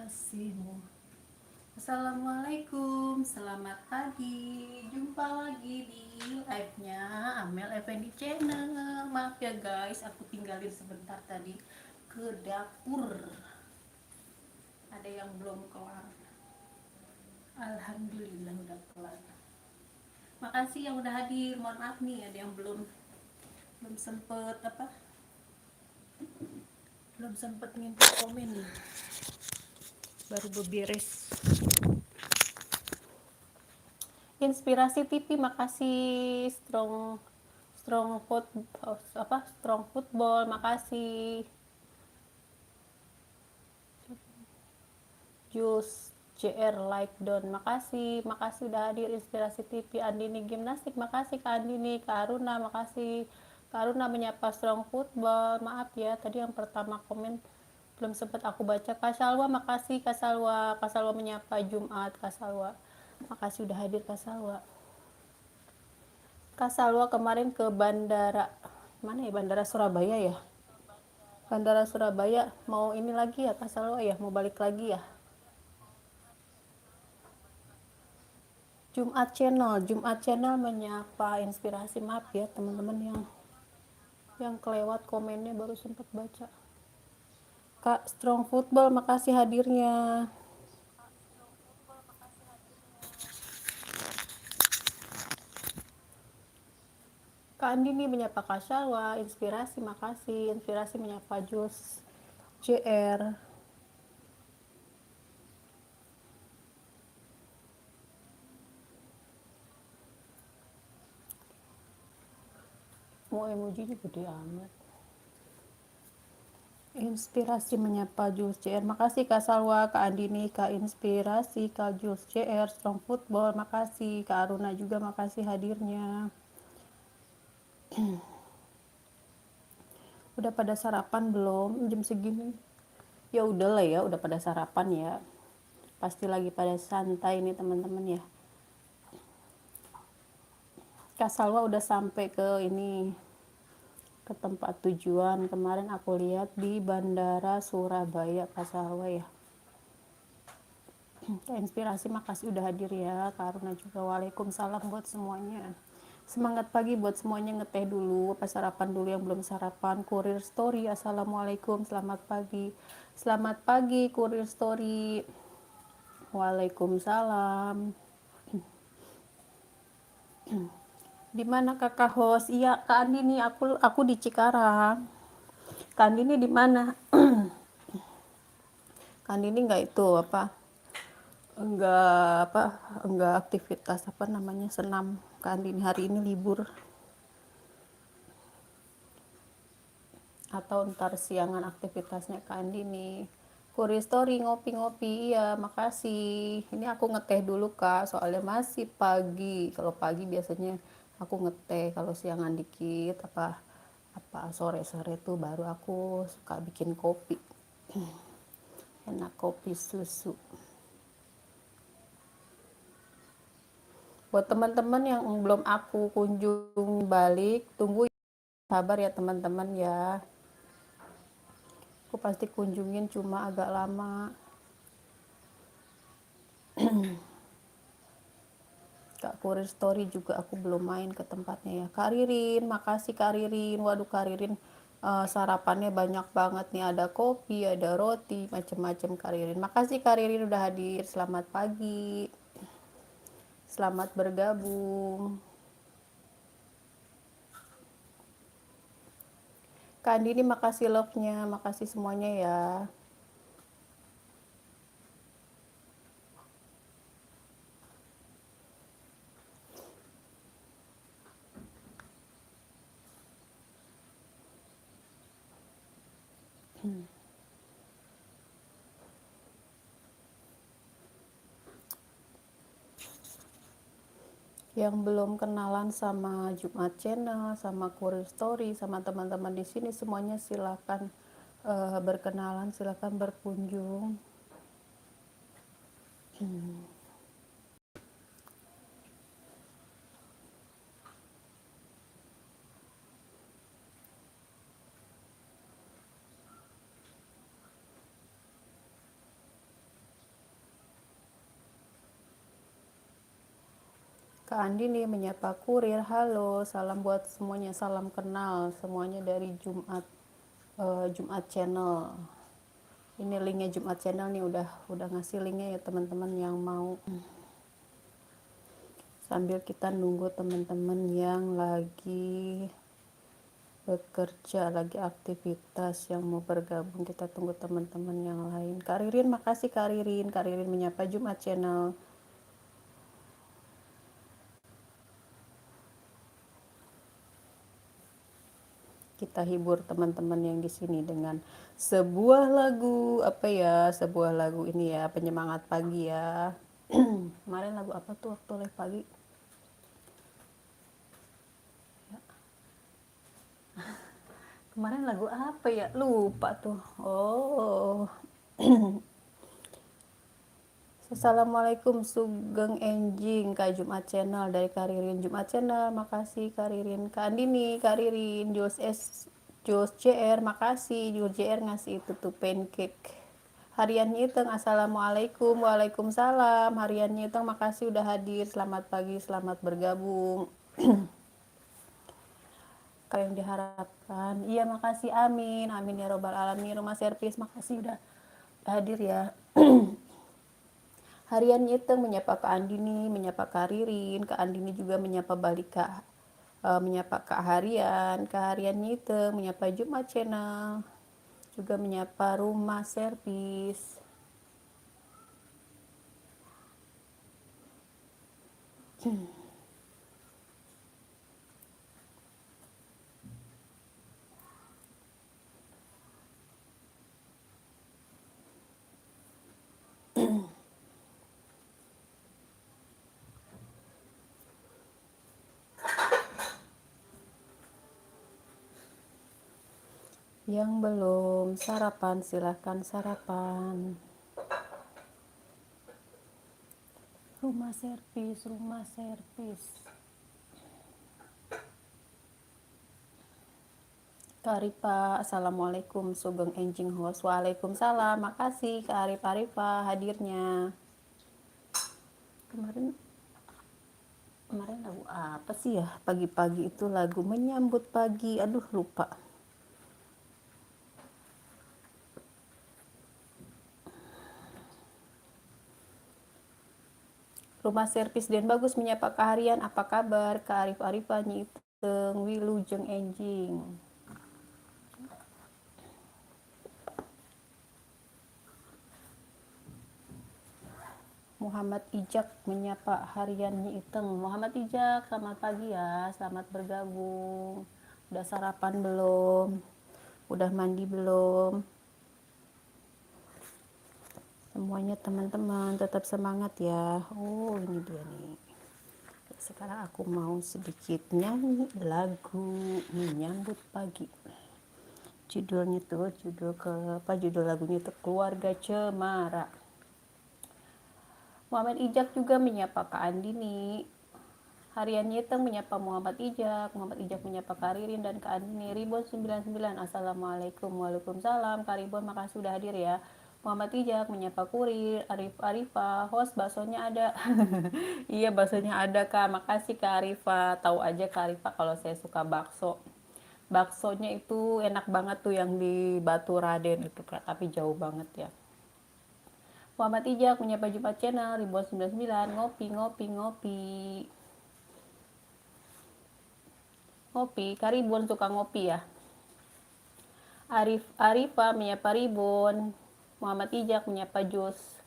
kasihmu. Assalamualaikum, selamat pagi. Jumpa lagi di live-nya Amel Effendi Channel. Maaf ya guys, aku tinggalin sebentar tadi ke dapur. Ada yang belum kelar. Alhamdulillah udah kelar. Makasih yang udah hadir. Mohon maaf nih, ada yang belum sempet belum sempet ngintip komen nih. Baru beberes. Inspirasi TV, makasih. Strong football, makasih. Jus JR like don, makasih udah hadir. Inspirasi TV. Andini gimnastik, makasih Kak Andini. Kak Aruna, makasih. Kak Aruna menyapa strong football. Maaf ya, tadi yang pertama komen belum sempat aku baca. Kak Salwa, makasih Kak Salwa. Kak Salwa menyapa Jumat. Kak Salwa, makasih udah hadir Kak Salwa. Kak Salwa kemarin ke bandara mana ya, bandara Surabaya ya, bandara Surabaya mau ini lagi ya Kak Salwa ya, mau balik lagi ya. Jumat channel menyapa inspirasi. Maaf ya teman-teman yang kelewat komennya, baru sempat baca. Kak Strong Football, makasih hadirnya. Kak Andini menyapa Kak Salwa. Inspirasi, makasih. Inspirasi menyapa Jus JR. Mau emojinya gede amat. Inspirasi menyapa Jus JR, makasih Kak Salwa, Kak Andini, Kak Inspirasi, Kak Jus JR, Strong Football, makasih. Kak Aruna juga makasih hadirnya. Udah pada sarapan belum jam segini? Ya udah lah ya, udah pada sarapan ya. Pasti lagi pada santai nih teman-teman ya. Kak Salwa udah sampai ke ini, ke tempat tujuan. Kemarin aku lihat di Bandara Surabaya Kak Salwa ya. Kak Inspirasi, makasih udah hadir ya. Karuna juga waalaikumsalam buat semuanya. Semangat pagi buat semuanya, ngeteh dulu apa sarapan dulu yang belum sarapan. Kurir Story, assalamualaikum, selamat pagi. Selamat pagi Kurir Story. Waalaikumsalam. Di mana kakak host? Iya Kak Andi nih, aku di Cikarang. Kak Andi nih di mana? Kak Andi nih nggak itu apa? Enggak aktivitas apa namanya, senam. Kak Andi nih hari ini libur. Atau ntar siangan aktivitasnya Kak Andi nih. Kurir Story ngopi-ngopi, iya makasih. Ini aku ngeteh dulu Kak, soalnya masih pagi. Kalau pagi biasanya aku ngeteh, kalau siangan dikit apa sore-sore tuh baru aku suka bikin kopi. Enak kopi susu. Buat teman-teman yang belum aku kunjung balik, tunggu, sabar ya teman-teman ya. Aku pasti kunjungin, cuma agak lama. Kak Kurir Story juga aku belum main ke tempatnya ya. Kak Ririn, makasih Kak Ririn. Waduh Kak Ririn, sarapannya banyak banget nih, ada kopi, ada roti, macem-macem Kak Ririn. Makasih Kak Ririn udah hadir. Selamat pagi. Selamat bergabung. Kak Andini makasih love-nya, makasih semuanya ya. Yang belum kenalan sama Jumat Channel, sama Kurir Story, sama teman-teman di sini, semuanya silakan berkenalan, silakan berkunjung. Kak Andi nih menyapa kurir. Halo, salam buat semuanya, salam kenal semuanya dari Jumat Channel. Ini linknya Jumat Channel nih, udah ngasih linknya ya teman-teman yang mau. Sambil kita nunggu teman-teman yang lagi bekerja, lagi aktivitas, yang mau bergabung, kita tunggu teman-teman yang lain. Kak Ririn, makasih Kak Ririn. Kak Ririn menyapa Jumat Channel. Kita hibur teman-teman yang di sini dengan sebuah lagu, apa ya, sebuah lagu ini ya, penyemangat pagi ya. Kemarin lagu apa tuh waktu live pagi? Kemarin lagu apa ya? Lupa tuh. Oh. Assalamualaikum Sugeng Enjing Kak Jumat Channel dari Karirin Jumat Channel. Makasih Karirin. Kak Andini, Karirin, Jos CR, makasih. Jos CR ngasih itu tuh pancake. Harian Nyiteng, Assalamualaikum. Waalaikumsalam. Harian Nyiteng, makasih udah hadir. Selamat pagi, selamat bergabung. Kayak yang diharapkan. Iya, makasih. Amin. Amin ya robbal alamin. Rumah servis, makasih udah hadir ya. Harian Nyiteng menyapa Kak Andini, menyapa Kak Ririn. Kak Andini juga menyapa balik menyapa Kak Harian. Kak Harian Nyiteng menyapa Jumat Channel. Juga menyapa rumah servis. Yang belum sarapan, silahkan sarapan. Rumah servis, rumah servis. Kak Arifa, Assalamualaikum Sugeng Enjing Host. Waalaikumsalam, makasih Kak Arifa hadirnya. Kemarin lagu apa sih ya? Pagi-pagi itu lagu menyambut pagi. Aduh, lupa. Rumah servis dan bagus menyapa Kak Harian. Apa kabar? Kak Arif Arifah Nyiteng Wilujeng Enjing. Muhammad Ijak menyapa Harian Nyiteng. Muhammad Ijak, selamat pagi ya. Selamat bergabung. Udah sarapan belum? Udah mandi belum? Semuanya teman-teman tetap semangat ya. Oh, ini dia nih. Sekarang aku mau sedikit nyanyi lagu menyambut pagi. Judulnya tuh, judul lagunya tuh Keluarga Cemara. Muhammad Ijak juga menyapa Kak Andini. Harian Nyeteng menyapa Muhammad Ijak menyapa Kak Ririn dan Kak Andini. Ribon 99, Assalamualaikum. Waalaikumsalam. Kak Ribon, makasih sudah hadir ya. Muhammad Ijak menyapa Kurir, Arifa, host baksonya ada. Iya, baksonya ada Kak, makasih Kak Arifa. Tahu aja Kak Arifa kalau saya suka bakso. Baksonya itu enak banget tuh yang di Batu Raden itu Kak, tapi jauh banget ya. Muhammad Ijak menyapa Jumat Channel, Ribon 99, ngopi, ngopi, ngopi. Ngopi, Kak Ribon suka ngopi ya. Arifa menyapa Ribon. Muhammad Ijak menyapa Jos.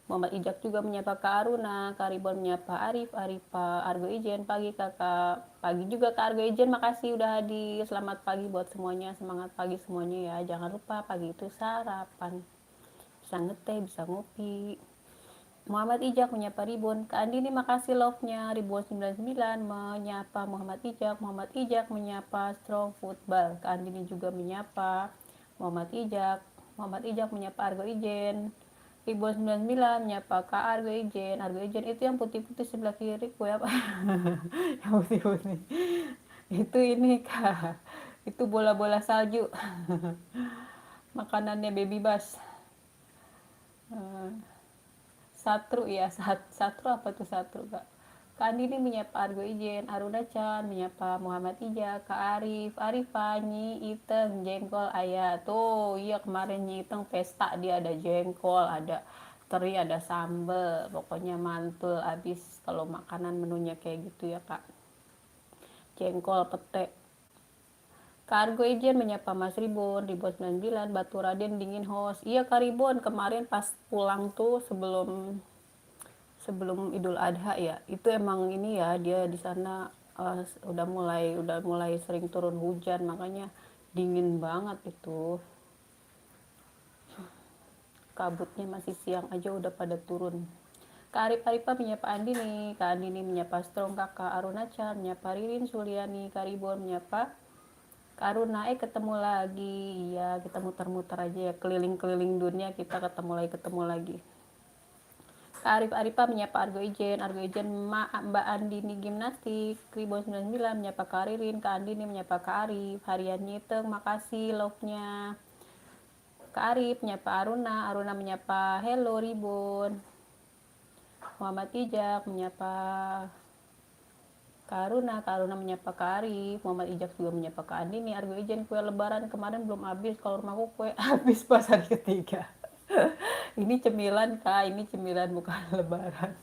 Muhammad Ijak juga menyapa Kak Aruna. Kak Ribon menyapa Arifa, Argo Ijen. Pagi kakak. Pagi juga Kak Argo Ijen, makasih udah hadir. Selamat pagi buat semuanya, semangat pagi semuanya ya. Jangan lupa pagi itu sarapan. Bisa ngeteh, bisa ngopi. Muhammad Ijak menyapa Ribon. Kak Andini makasih love-nya. Ribon 99 menyapa Muhammad Ijak menyapa Strong Football. Kak Andini juga menyapa Muhammad Ijak. Muhammad Ijak menyapa Argo Ijen. Ribon 99 menyapa Kak Argo Ijen. Argo Ijen itu yang putih-putih sebelah kiri kue apa? Yang putih-putih. Itu ini Kak. Itu bola-bola salju. Makanannya Baby Bus. Satru ya, satru apa tuh satru Kak? Kak Andini menyapa Argo Ijen, Aruna Chan menyapa Muhammad Ija, Kak Arif, Arifah, Nyi Iteng, jengkol ayah. Tuh, iya kemarin Nyi Iteng pesta dia ada jengkol, ada teri, ada sambel. Pokoknya mantul abis kalau makanan menunya kayak gitu ya Kak. Jengkol, pete. Kak Argo Ijen menyapa Mas Ribon, Ribon 99, Batu Raden dingin host. Iya Kak Ribon, kemarin pas pulang tuh sebelum sebelum Idul Adha ya, itu emang ini ya, dia di sana udah mulai sering turun hujan, makanya dingin banget itu, kabutnya masih siang aja udah pada turun. Kak Arif Arifa menyapa Andi nih, Kak Andi nih menyapa Strong, Kakak Aruna Chan menyapa Ririn Suliani, Kak Ribon menyapa Kak Aruna, ketemu lagi. Iya, kita muter-muter aja ya, keliling-keliling dunia, kita ketemu lagi. Kak Arif Arifah menyapa Argo Ijen Mbak Andini Gimnastik, Ribon 99 menyapa Kak Ririn, Kak Andini menyapa Kak Arif, Harian Nyiteng, makasih love-nya. Kak Arif menyapa Aruna, Aruna menyapa Hello Ribon. Muhammad Ijak menyapa Kak Aruna menyapa Kak Arif, Muhammad Ijak juga menyapa Kak Andini. Argo Ijen, kue lebaran kemarin belum habis, kalau rumahku kue habis pas hari ketiga. Ini cemilan Kak, ini cemilan bukan lebaran.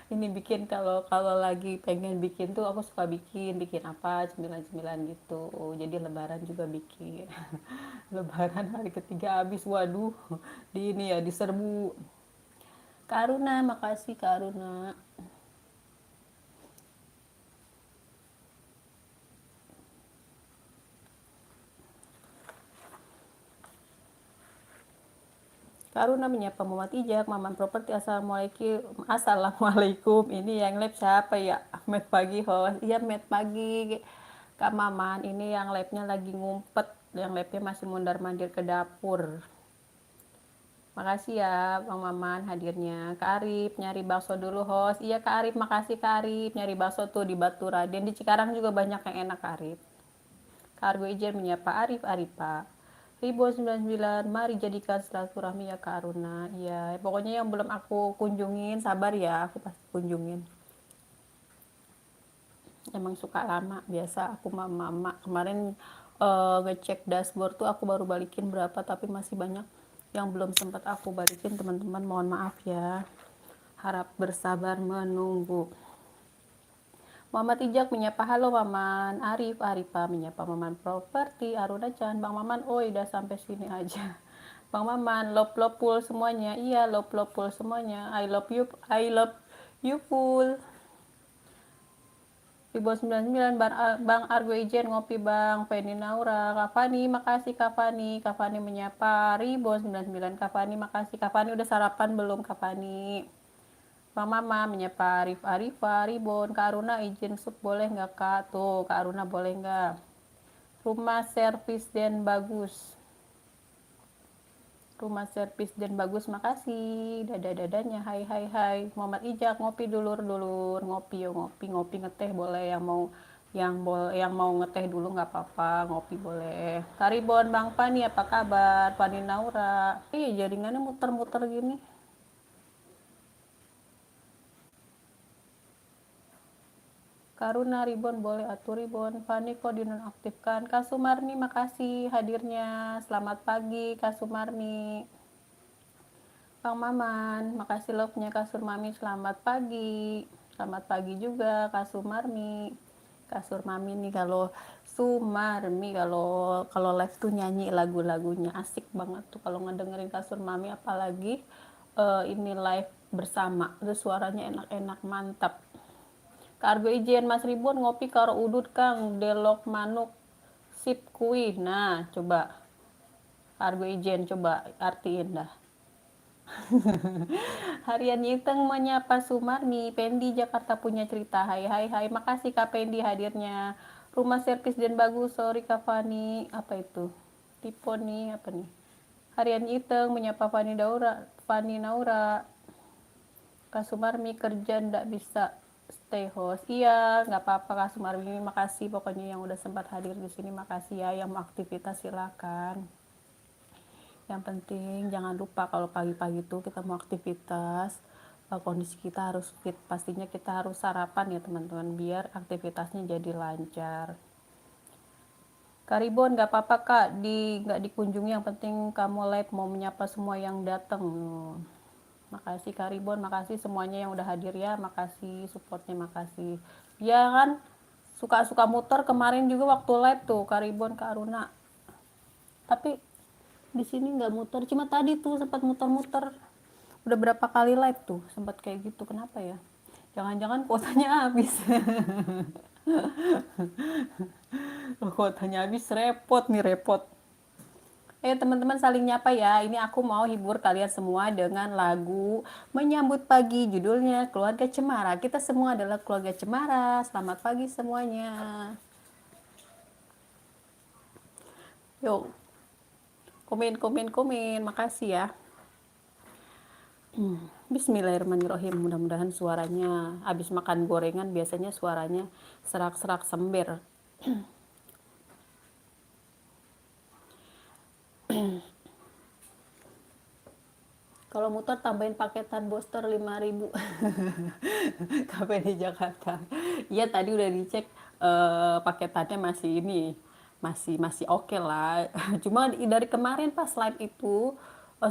Ini bikin kalau kalau lagi pengen bikin tuh aku suka bikin apa cemilan-cemilan gitu, jadi lebaran juga bikin. Lebaran hari ketiga habis, waduh, di ini ya diserbu. Karuna, makasih Karuna. Karuna menyapa Muhammad Ijak, Maman Properti, Assalamualaikum. Ini yang live siapa ya? Ahmed Pagi host. Iya, Ahmed Pagi. Kak Maman, ini yang live-nya lagi ngumpet. Yang live-nya masih mondar-mandir ke dapur. Makasih ya Bang Maman hadirnya. Kak Arif nyari bakso dulu host. Iya Kak Arif, makasih Kak Arif. Nyari bakso tuh di Batu Raden. Di Cikarang juga banyak yang enak Kak Arif. Kak Argo Ijen menyapa Arif Arifa. Ribu 99, mari jadikan silaturahmi ya Kak Aruna. Iya, pokoknya yang belum aku kunjungin, sabar ya, aku pasti kunjungin. Emang suka lama, biasa aku mama kemarin ngecek dashboard tuh aku baru balikin berapa, tapi masih banyak yang belum sempat aku balikin teman-teman, mohon maaf ya, harap bersabar menunggu. Muhammad Ijak menyapa halo Maman, Arif Arifa menyapa Maman Properti, Aruna Chan, Bang Maman, oi udah sampai sini aja. Bang Maman, love love full semuanya, iya love love full semuanya, I love you full. Di bawah 99, Bang Argo Ijen ngopi Bang Feni Naura, Kavani, makasih Kavani. Kavani menyapa Ribo 99, Kavani makasih. Kavani udah sarapan belum Kavani? Bang Mama menyapa Arif Arifa, Ribon, Kak Aruna izin sup boleh nggak Kak? Tuh Kak Aruna boleh nggak? Rumah servis dan bagus. Rumah servis dan bagus, makasih. Dada-dadanya, hai hai hai. Muhammad Ijak, ngopi dulur-dulur. Ngopi yo, ngopi ngeteh boleh, yang mau ngeteh dulu nggak apa-apa, ngopi boleh. Karibon, Bang Pani apa kabar? Pani Naura. Jaringannya muter-muter gini. Karuna Ribon boleh atur Ribon. Fani kok dinonaktifkan. Kak Sumarni makasih hadirnya. Selamat pagi Kak Sumarni. Bang Maman, makasih love-nya Kasur Mami, selamat pagi. Selamat pagi juga Kasur Marmi. Kasur Mami nih kalau Sumarmi kalau kalau live tuh nyanyi lagu-lagunya asik banget tuh kalau ngedengerin Kasur Mami, apalagi ini live bersama. Terus suaranya enak-enak, mantap. Kargo ijen Mas Ribun ngopi karo udut Kang delok manuk sip kui. Nah, coba Kargo ijen coba artiin dah. Harian Iteng menyapa Sumarni, Pendi Jakarta punya cerita. Hai hai hai, makasih Kak Pendi hadirnya. Rumah servis dan bagus, sorry Kak Fani. Apa itu? Tipe nih, apa nih? Harian Iteng menyapa Fani Naura. Kak Sumarmi kerja ndak bisa stay host. Iya, nggak apa-apa Kak Sumarmi, makasih pokoknya yang udah sempat hadir di sini, makasih ya. Yang mau aktivitas silakan. Yang penting jangan lupa kalau pagi-pagi tuh kita mau aktivitas kondisi kita harus fit, pastinya kita harus sarapan ya teman-teman biar aktivitasnya jadi lancar. Karibon nggak apa-apa kak, nggak dikunjungi, yang penting kamu live mau menyapa semua yang datang. Makasih Karibon, makasih semuanya yang udah hadir ya, makasih supportnya, makasih. Ya kan, suka-suka muter kemarin juga waktu live tuh Karibon, Kak Aruna. Tapi di sini nggak muter, cuma tadi tuh sempat muter-muter. Udah berapa kali live tuh sempat kayak gitu, kenapa ya? Jangan-jangan kuotanya habis. Kuotanya habis, repot nih, repot. Ayo teman-teman saling nyapa ya. Ini aku mau hibur kalian semua dengan lagu Menyambut Pagi, judulnya Keluarga Cemara. Kita semua adalah keluarga Cemara. Selamat pagi semuanya. Yuk, komen, komen, komen. Makasih ya. Bismillahirrahmanirrahim. Mudah-mudahan suaranya, habis makan gorengan biasanya suaranya serak-serak sember. Kalau muter tambahin paketan booster 5.000. Kafe di Jakarta. Iya tadi udah dicek, paketannya masih ini, masih oke lah. Cuma dari kemarin pas live itu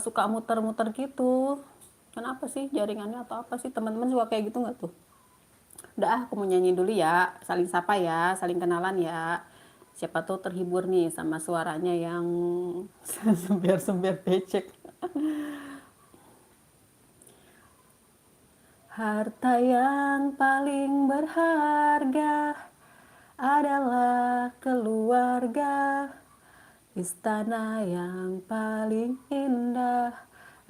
suka muter-muter gitu. Kenapa sih, jaringannya atau apa sih? Teman-teman suka kayak gitu nggak tuh? Udah aku mau nyanyi dulu ya. Saling sapa ya, saling kenalan ya. Siapa tuh terhibur nih sama suaranya yang sember-sember becek. Harta yang paling berharga adalah keluarga. Istana yang paling indah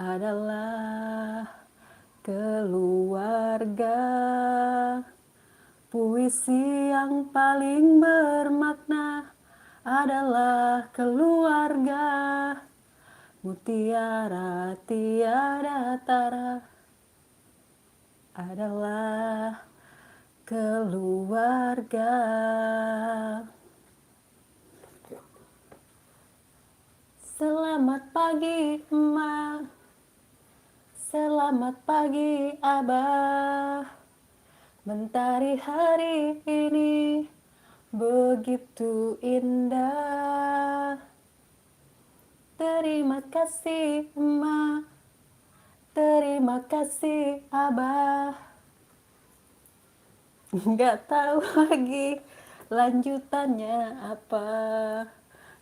adalah keluarga. Puisi yang paling bermakna adalah keluarga. Mutiara tiada tara adalah keluarga. Selamat pagi emak, selamat pagi abah. Mentari hari ini begitu indah. Terima kasih emak, terima kasih abah. Nggak tahu lagi lanjutannya apa.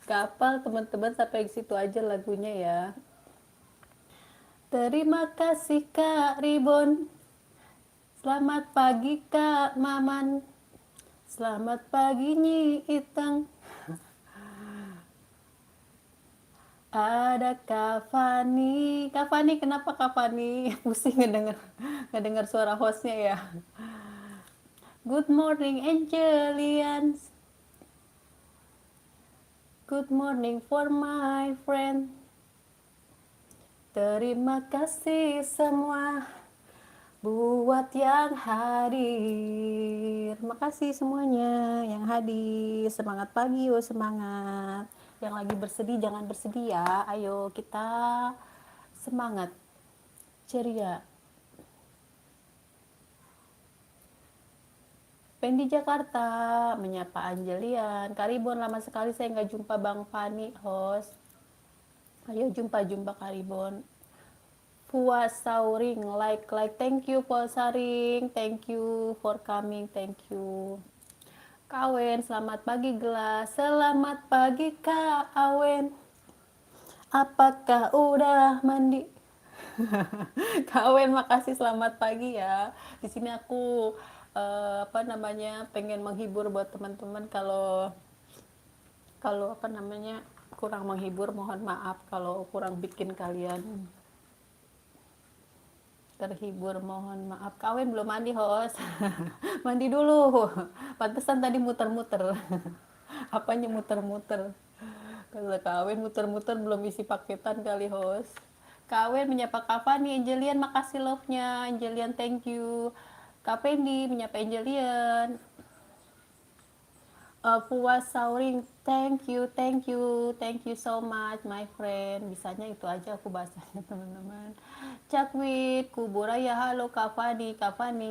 Kapal teman-teman, sampai ke situ aja lagunya ya. Terima kasih Kak Ribon. Selamat pagi Kak Maman. Selamat pagi Nyi Itang. Ada Kak Fani. Kak Fani, kenapa Kak Fani? Pusing ngedenger suara hostnya ya. Good morning Angelians. Good morning for my friend. Terima kasih semua buat yang hadir. Makasih semuanya yang hadir. Semangat pagi, oh semangat. Yang lagi bersedih jangan bersedih ya. Ayo kita semangat, ceria. Pendi Jakarta menyapa Anjelian. Karibon, lama sekali saya nggak jumpa Bang Fani host. Ayo jumpa Karibon. Puas Sauring, like, thank you Puas Saring, thank you for coming, thank you. Kawen, selamat pagi Gelas, selamat pagi Kak Awen. Apakah udah mandi? Kawen, makasih, selamat pagi ya. Di sini aku pengen menghibur buat teman-teman. Kalau kurang menghibur, mohon maaf kalau kurang bikin kalian terhibur, mohon maaf. Kawen belum mandi host. Mandi dulu. Pantesan tadi muter-muter. Apanya muter-muter? Kalau Kawen muter-muter belum isi paketan kali host. Kawen menyapa Kak Fani, Angelian makasih love-nya. Angelian thank you. Kak Pendi menyapa Angelian. Puas Sauring, thank you so much, my friend. Bisanya itu aja aku bahasanya, teman-teman. Cakwit, Kuburaya, halo Kak Fani,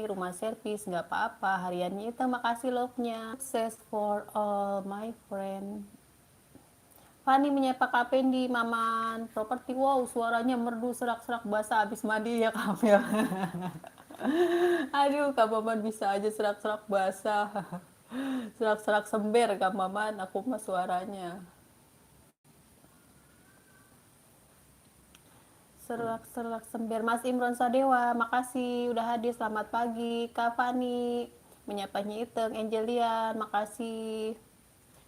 rumah servis, nggak apa-apa. Hariannya itu makasih love-nya. Success for all, my friend. Fani menyapa Kak Pendi, Maman, properti. Wow, suaranya merdu serak-serak basah habis mandi ya Kak Mel. Aduh, Kak Maman bisa aja serak-serak basah. Serak-serak sember Kak Maman, aku mah suaranya. Serak-serak sember. Mas Imron Sadewa, makasih udah hadir. Selamat pagi. Kak Fani, menyapa Iteng, Angelian, makasih.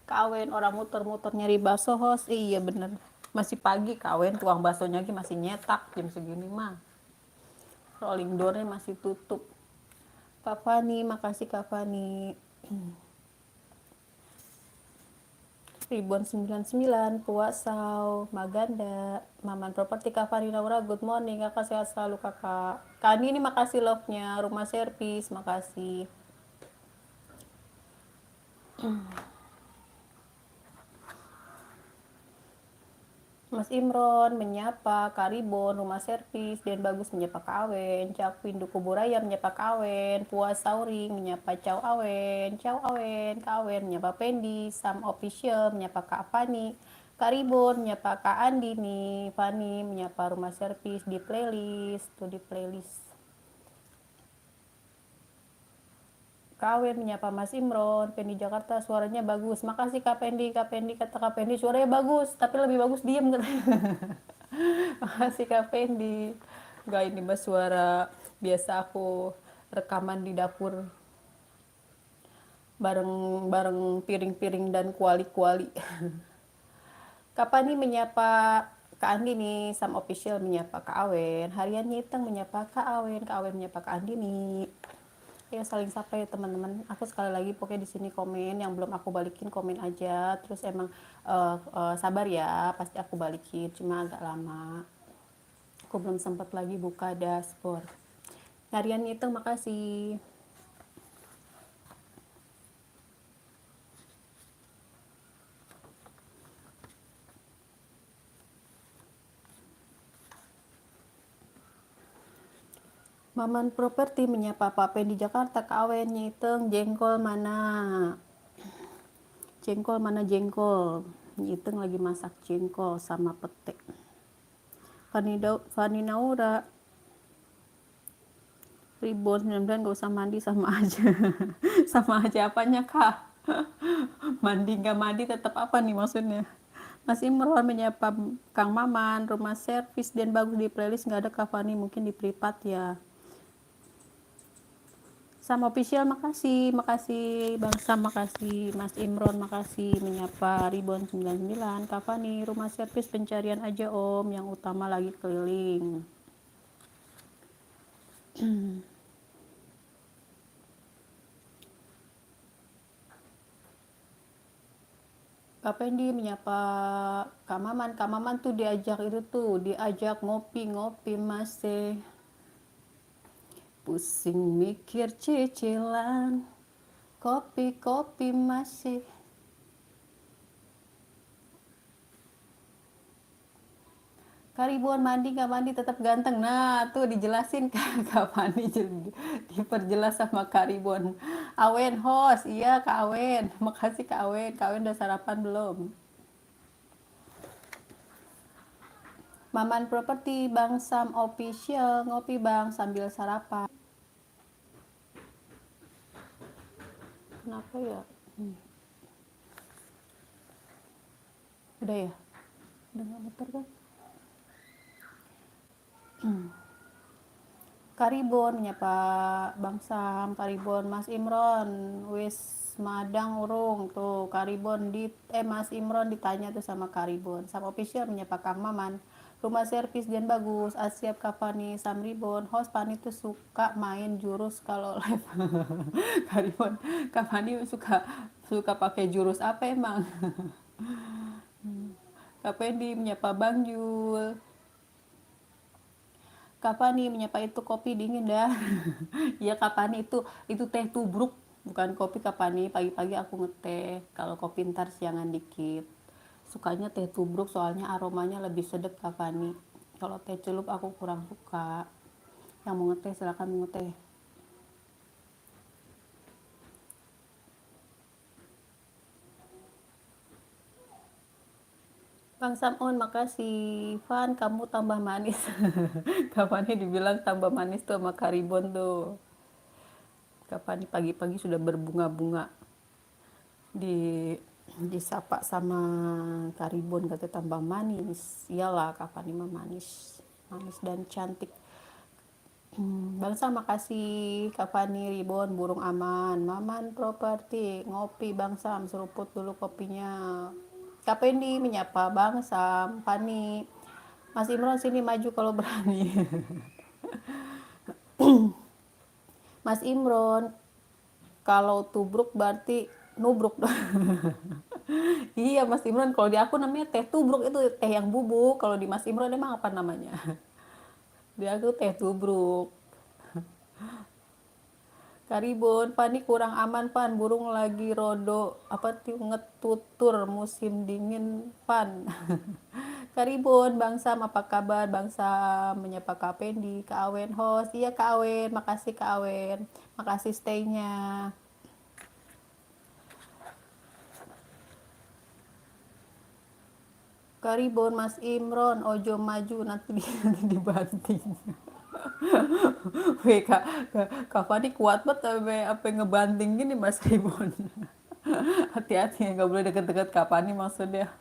Kawen orang muter-muter nyari bakso host. Iya bener. Masih pagi kawen tuang baksonya lagi masih nyetak jam segini mah. Rolling doornya masih tutup. Kak Fani, makasih Kak Fani. Ribbon 99, Puasau, Maganda, Maman Properti, Kak Fani Naura, good morning, kakak sehat selalu kakak. Kak Ani ini makasih love-nya, rumah servis, makasih. Mas Imron menyapa Karibon rumah servis dan bagus menyapa Kawen, Cak Windu Kuburaya menyapa Kawen, Puas Sauring menyapa Cau Awen, Kawen menyapa Pendi, Sam Official menyapa Kak Fani, Karibon menyapa Kak Andini, Fani menyapa rumah servis di playlist, tuh di playlist. Kawen menyapa Mas Imron, Pendi Jakarta suaranya bagus. Makasih Kak Pendi kata Kak Pendi suaranya bagus, tapi lebih bagus diem katanya. Makasih Kak Fendi. Gak ini mas suara biasa aku rekaman di dapur bareng piring-piring dan kuali-kuali. Kapan nih menyapa Kak Andi nih, Sam Official menyapa Kak Awen, Harian Nyiteng menyapa Kak Awen menyapa Kak Andi nih. Ya saling sapa ya teman-teman. Aku sekali lagi pokoknya di sini komen yang belum aku balikin komen aja. Terus emang sabar ya, pasti aku balikin. Cuma agak lama. Aku belum sempat lagi buka dashboard. Harian itu makasih. Maman Properti menyapa Pak Pen di Jakarta, Kawen Nyiteng, jengkol mana? Jengkol mana jengkol? Nyiteng lagi masak jengkol sama pete. Fani Naura, Ribon 99 gak usah mandi sama aja. Sama aja apanya kak? Mandi gak mandi tetap apa nih maksudnya? Mas Imron menyapa Kang Maman, rumah servis dan bagus di playlist nggak ada Kak Fani, mungkin di privat ya. Sama official makasih Bang Sam, makasih Mas Imron, makasih menyapa Ribon 99, Kak Fani, rumah servis pencarian aja Om, yang utama lagi keliling. Kak Pendi menyapa Kak Maman tuh diajak ngopi-ngopi masih pusing mikir cicilan, kopi-kopi masih. Karibon mandi nggak mandi tetap ganteng. Nah tuh dijelasin Kak Fani, diperjelas sama Karibon. Awen host, iya Kak Awen, makasih Kak Awen udah sarapan belum? Maman Properti, Bang Sam Official, ngopi Bang sambil sarapan. Kenapa ya? Udah ya? Udah nggak muter kan? Karibon menyapa Bang Sam, Karibon Mas Imron, wis madang urung tuh Karibon Mas Imron ditanya tuh sama Karibon. Sam Official menyapa Kang Maman. Rumah servis dan bagus, Asiap Kafani Sam Ribon. Host Pani tuh suka main jurus kalau live. Karibon, Kafani suka suka pakai jurus apa emang? Kapendi menyapa Bang Jul. Kapani menyapa itu kopi dingin dah. Iya Kapani itu teh tubruk. Bukan kopi Kak Fani, pagi-pagi aku ngeteh. Kalau kopi ntar siangan dikit. Sukanya teh tubruk soalnya aromanya lebih sedap Kak Fani. Kalau teh celup aku kurang suka. Yang mau ngeteh silakan mau ngeteh. Bang Samon, makasih. Van, kamu tambah manis. Kak Fani dibilang tambah manis tuh sama Karibon tuh. Kak Fani pagi-pagi sudah berbunga-bunga. Di disapa sama Karibon katanya tambah manis. Iyalah Kak Fani mah manis. Manis dan cantik. Bangsa makasih Kak Fani Ribon burung aman Maman Properti ngopi Bang Sam seruput dulu kopinya. Kak Pendi menyapa Bang Sam Fani Mas Imron sini maju kalau berani. Mas Imron kalau tubruk berarti nubruk. Iya Mas Imron kalau di aku namanya teh tubruk itu teh yang bubuk, kalau di Mas Imron emang apa namanya? Di aku teh tubruk. Karibon, Pani kurang aman Pan, burung lagi rodo apa tuh ngetutur musim dingin Pan. Karibon, Bang Sam apa kabar? Bang Sam menyapa Kak Pendi, Kak Awen host. Iya Kak Awen, makasih Kak Awen. Makasih stay-nya. Karibon Mas Imron, ojo maju nanti dibanting. Wih Kak Fani kuat banget apa ngebanting gini Mas Ribon. Hati-hati nggak boleh deket-deket Kak Fani maksudnya.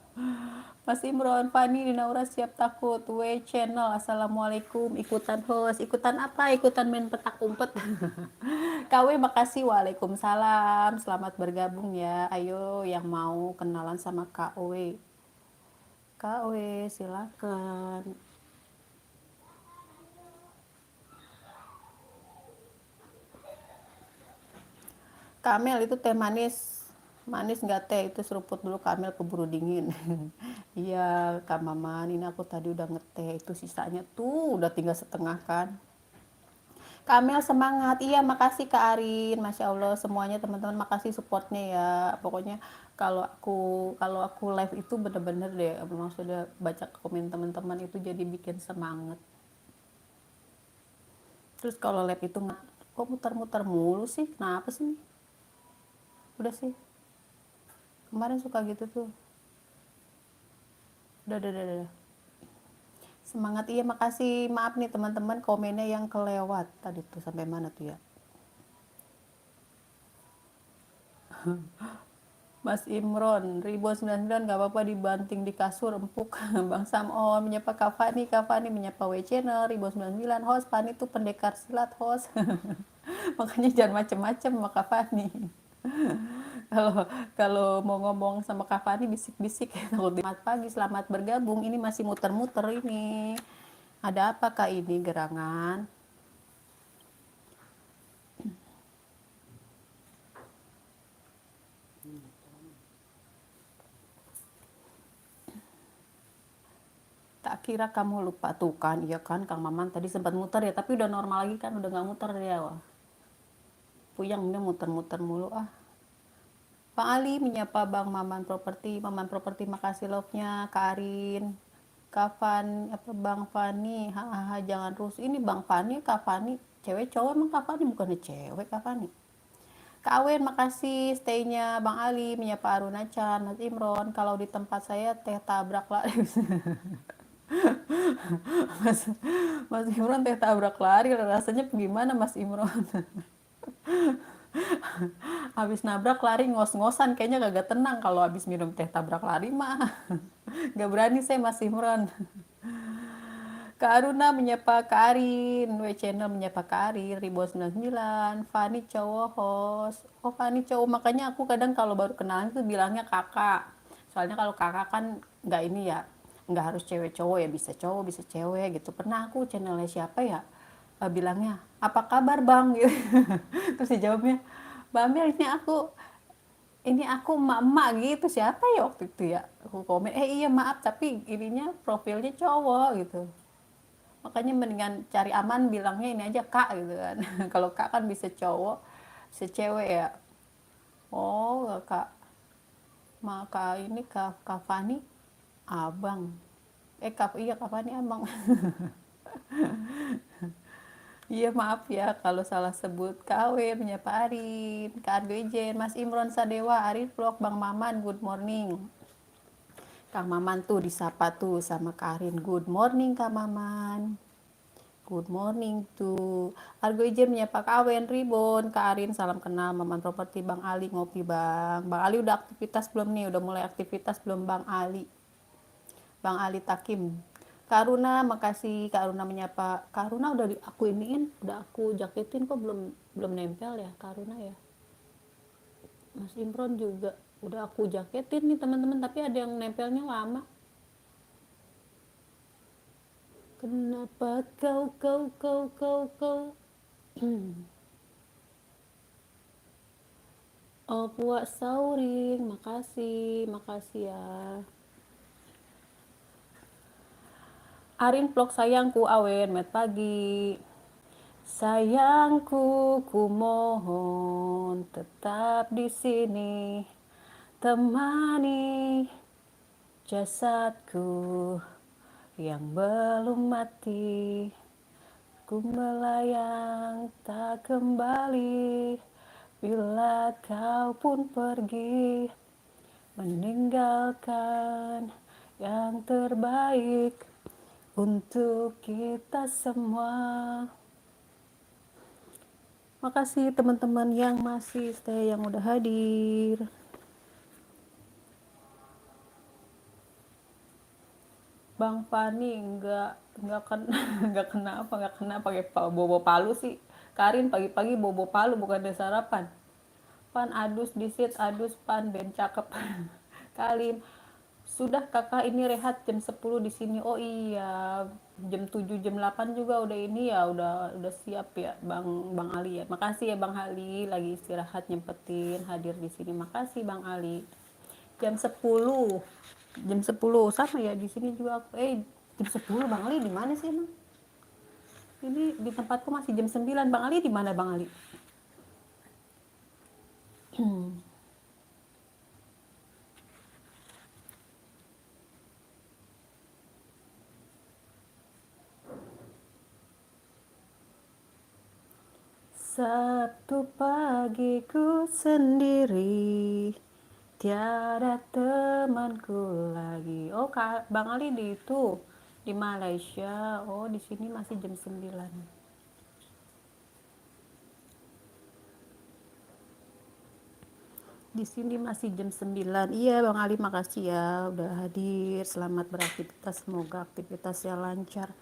Mas Imron, Fani, Dinaura siap takut. W channel, Assalamualaikum. Ikutan host, ikutan apa? Ikutan main petak umpet. KW makasih, Waalaikumsalam. Selamat bergabung ya. Ayo yang mau kenalan sama KW. KW silakan. Kamel itu teh manis. Manis nggak teh itu seruput dulu Kamel keburu dingin. Iya Kak Maman, ini aku tadi udah ngeteh itu sisanya tuh udah tinggal setengah kan. Kamel semangat, iya makasih Kak Arin, Masya Allah semuanya teman-teman makasih supportnya ya. Pokoknya kalau aku live itu bener-bener deh, memang sudah baca komen teman-teman itu jadi bikin semangat. Terus kalau live itu kok muter-muter mulu sih, kenapa sih? Udah sih, kemarin suka gitu tuh. Udah. Semangat iya makasih. Maaf nih teman-teman komennya yang kelewat tadi tuh sampai mana tuh ya. Mas Imron, Ribo 99 gak apa-apa dibanting di kasur empuk. Bang Samon menyapa Kak Fani menyapa W Channel, Ribo 99 host, Fani tuh pendekar silat host. Makanya jangan macem-macem sama Kak Fani. Kalau kalau mau ngomong sama Kak Fani bisik-bisik. Selamat pagi, selamat bergabung. Ini masih muter-muter ini. Ada apa Kak ini gerangan? Tak kira kamu lupa tuh kan, iya kan Kang Maman tadi sempat muter ya, tapi udah normal lagi kan, udah nggak muter ya. Wah. Puyang dia muter-muter mulu ah. Bang Ali menyapa Maman Properti makasih love-nya, Kak Arin, Kafan, apa Bang Fani, hahaha jangan terus ini Bang Fani, Kak Fani, cewek cowok emang Kak Fani bukannya cewek Kak Fani. Kak Awen makasih stay-nya, Bang Ali menyapa Aruna Chan, Mas Imron, kalau di tempat saya teh tabrak lah. Mas, Mas Imron teh tabrak lari rasanya gimana Mas Imron? Habis nabrak lari ngos-ngosan kayaknya kagak tenang kalau habis minum teh tabrak lari mah. Gak berani saya Mas Imron. Kak Aruna menyapa Kak Arin, W Channel menyapa Kak Arin, Ribu 99, Fani cowok host. Oh Fani cowok, makanya aku kadang kalau baru kenalan tuh bilangnya kakak. Soalnya kalau kakak kan nggak ini ya, nggak harus cewek cowok ya, bisa cowok bisa cewek gitu. Pernah aku channelnya siapa ya, bilangnya apa kabar bang gitu. Terus dijawabnya, Mbak Amel ini aku emak-emak gitu siapa ya waktu itu ya aku komen iya maaf tapi ininya profilnya cowok gitu. Makanya mendingan cari aman bilangnya ini aja kak gitu kan. Kalau kak kan bisa cowok bisa cewek ya. Oh, kak, maka ini kak Fani abang. Iya kak Fani abang. Iya maaf ya kalau salah sebut. Kak Awe menyapa Arin, Kak Argo Ijen, Mas Imron Sadewa, Arin Vlog, Bang Maman, good morning. Kang Maman tuh disapa tuh sama Karin. Good morning Kak Maman. Good morning tuh. Argo Ijen menyapa Kak Awen Ribon. Kak Arin salam kenal. Maman Properti. Bang Ali ngopi bang. Bang Ali udah aktivitas belum nih? Udah mulai aktivitas belum Bang Ali? Bang Ali Takim. Kak Aruna, makasih Kak Aruna menyapa. Kak Aruna udah aku iniin, udah aku jaketin kok belum belum nempel ya Kak Aruna ya. Mas Imron juga udah aku jaketin nih teman-teman, tapi ada yang nempelnya lama. Kenapa kau. Oh, puak sauring, makasih ya. Arin vlog sayangku awen met pagi. Sayangku, ku mohon tetap di sini, temani jasadku yang belum mati. Ku melayang tak kembali bila kau pun pergi, meninggalkan yang terbaik untuk kita semua. Makasih teman-teman yang masih stay, yang udah hadir. Bang Fani nggak kena nggak kena pakai bobo palu sih. Karin pagi-pagi bobo palu bukan ada sarapan. Pan adus disit adus pan ben cakep. Kalim sudah kakak ini rehat jam 10 di sini. Oh iya, jam 7 jam 8 juga udah ini ya, udah siap ya Bang Bang Ali ya. Makasih ya Bang Ali lagi istirahat nyempetin hadir di sini. Makasih Bang Ali. Jam 10 sama ya di sini juga. Jam 10 Bang Ali di mana sih emang? Ini di tempatku masih jam 9. Bang Ali di mana Bang Ali? Sabtu pagiku sendiri, tiada temanku lagi. Oh, Bang Ali di itu di Malaysia. Oh, di sini masih jam 9. Di sini masih jam 9. Iya, Bang Ali makasih ya udah hadir. Selamat beraktivitas, semoga aktivitasnya lancar.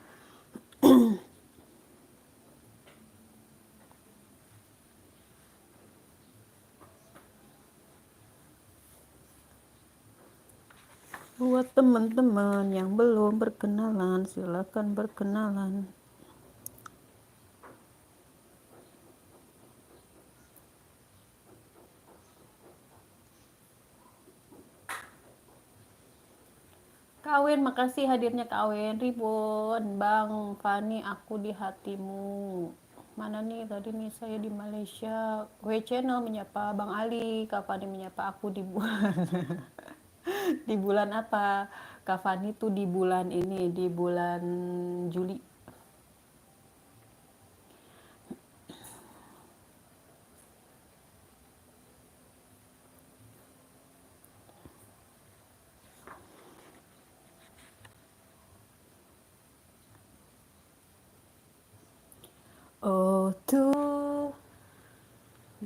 Buat teman-teman yang belum berkenalan, silakan berkenalan. Kawin, makasih hadirnya Kawin. Ribon, Bang Fani, aku di hatimu. Mana nih tadi nih saya di Malaysia. W Channel menyapa Bang Ali, Kak Fani menyapa aku di bulan di bulan apa? Kak Fani tuh di bulan ini, di bulan Juli. Oh tuh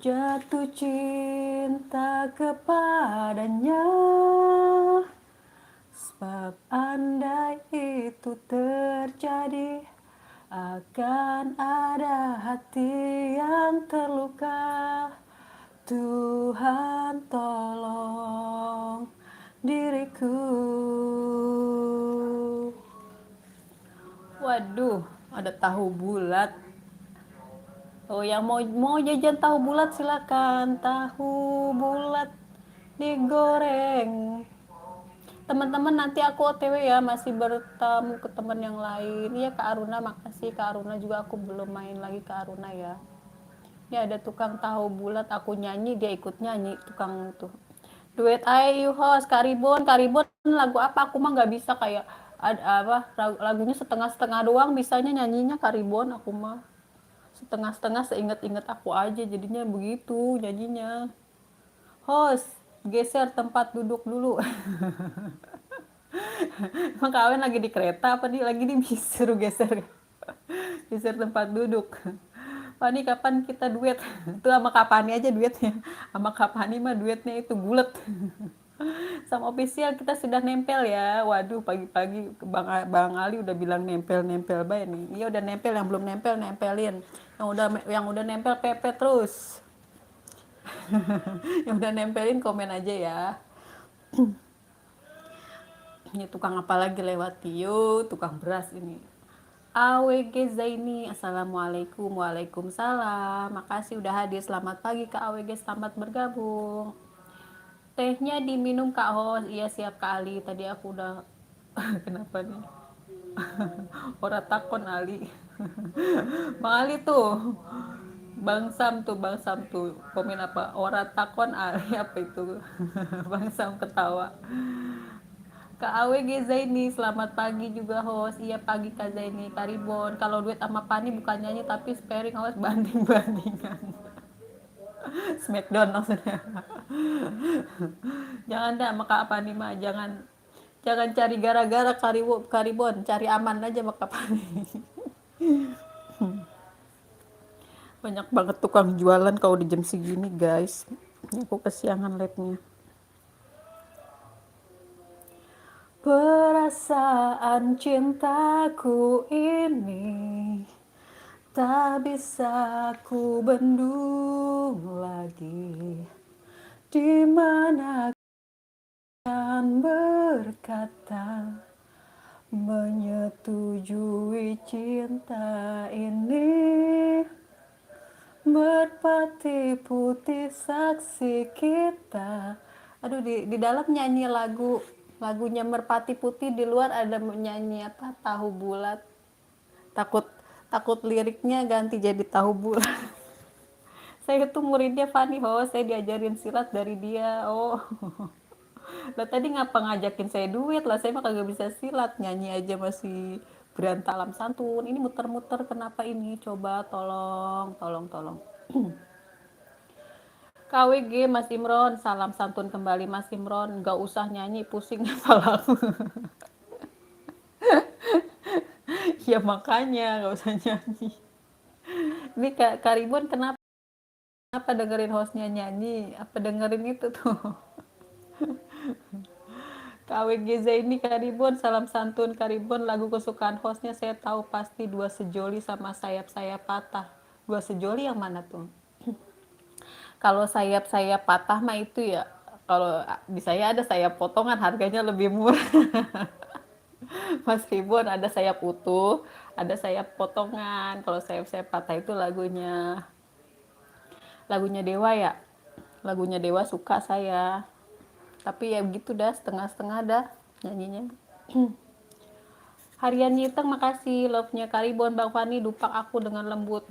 jatuh cinta kepadanya, sebab andai itu terjadi, akan ada hati yang terluka. Tuhan tolong diriku. Waduh, ada tahu bulat. Oh, yang mau jajan tahu bulat silakan. Tahu bulat digoreng. Teman-teman nanti aku OTW ya, masih bertamu ke teman yang lain. Iya Kak Aruna, makasih Kak Aruna juga, aku belum main lagi Kak Aruna ya. Ya ada tukang tahu bulat, aku nyanyi, dia ikut nyanyi, tukang tuh. Duet ayo host, Karibon, Karibon lagu apa? Aku mah nggak bisa kayak ada apa lagunya setengah-setengah doang bisanya nyanyinya Karibon aku mah setengah-setengah seinget-inget aku aja jadinya begitu nyanyinya. Host, geser tempat duduk dulu. Emang kawin lagi di kereta apa nih lagi di bis suruh geser geser tempat duduk. Pani kapan kita duet? Itu sama Kapani aja duetnya. Sama Kapani mah duetnya itu bulet. Sama official kita sudah nempel ya. Waduh pagi-pagi Bang Ali udah bilang nempel-nempel baik nih. Iya udah nempel, yang belum nempel nempelin. Yang udah nempel pepet terus. Yang udah nempelin komen aja ya. Ini tukang apa lagi lewat Tio, tukang beras ini. AWG Zaini, Assalamualaikum, Waalaikumsalam. Makasih udah hadir, selamat pagi Kak AWG, selamat bergabung. Tehnya diminum Kak Hos, iya siap Kak Ali, tadi aku udah, kenapa nih? Ora takon Ali. Bang Ali tuh, Bang Sam tuh, komen apa? Ora takon Ali, apa itu? Bang Sam ketawa. Kak AWG Zaini, selamat pagi juga host. Iya pagi Kak Zaini, Karibon. Kalau duet sama Pani bukan nyanyi tapi sparing host banding-bandingan. Smackdown maksudnya. Jangan dah sama Kak Pani mah, jangan cari gara-gara Karibon, cari aman aja sama Kak Pani. Banyak banget tukang jualan kalau di jam segini guys. Ini aku kesiangan liatnya. Perasaan cintaku ini tak bisa ku bendung lagi. Di mana kan berkata menyetujui cinta ini, merpati putih saksi kita. Aduh di dalam nyanyi lagunya Merpati Putih, di luar ada nyanyi apa tahu bulat. Takut takut liriknya ganti jadi tahu bulat. Saya itu muridnya Fanny Ho, saya diajarin silat dari dia. Oh. Lah tadi ngapa ngajakin saya duet lah, saya mah kagak bisa silat, nyanyi aja masih berantalam santun. Ini muter-muter kenapa ini? Coba tolong. KWG Mas Imron, salam santun kembali Mas Imron. Gak usah nyanyi, pusing kepalaku. Ya makanya gak usah nyanyi. Ini Kak Ribon kenapa dengerin hostnya nyanyi? Apa dengerin itu tuh? KWG Zaini Karibon, salam santun Karibon, lagu kesukaan hostnya saya tahu pasti Dua Sejoli sama Sayap-Sayap Patah. Dua Sejoli yang mana tuh? Kalau sayap-sayap patah mah itu ya, kalau di saya ada sayap potongan harganya lebih murah. Mas Ribon ada sayap utuh, ada sayap potongan. Kalau sayap-sayap patah itu lagunya Dewa ya. Lagunya Dewa suka saya. Tapi ya begitu dah, setengah-setengah dah nyanyinya. Harian Nyiteng makasih, love-nya Karibon Bang Fani, dupak aku dengan lembut.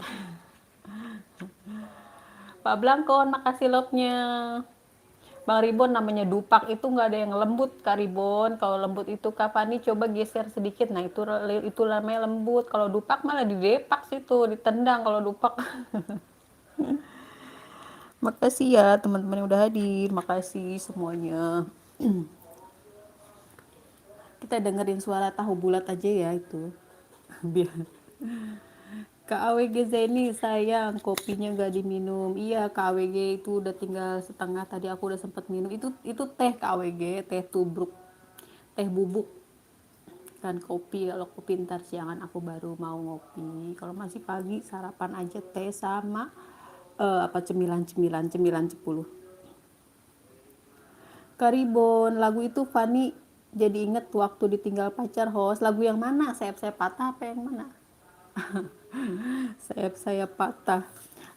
Pak Blangkon makasih love-nya. Bang Ribon namanya dupak itu nggak ada yang lembut Kak Ribon. Kalau lembut itu Kak Fani coba geser sedikit. Nah itu namanya lembut. Kalau dupak malah didepak situ, ditendang kalau dupak. Makasih ya teman-teman yang udah hadir. Makasih semuanya. Kita dengerin suara tahu bulat aja ya itu. Biar Kak AWG Zeni sayang kopinya gak diminum. Iya Kak AWG itu udah tinggal setengah, tadi aku udah sempet minum. Itu teh Kak AWG, teh tubruk, teh bubuk kan kopi. Kalau kopi ntar siangan aku baru mau ngopi. Kalau masih pagi sarapan aja teh sama apa cemilan 10. Karibon lagu itu Fani jadi inget waktu ditinggal pacar host. Lagu yang mana? Sayap-sayap patah apa yang mana? Sayap-sayap patah.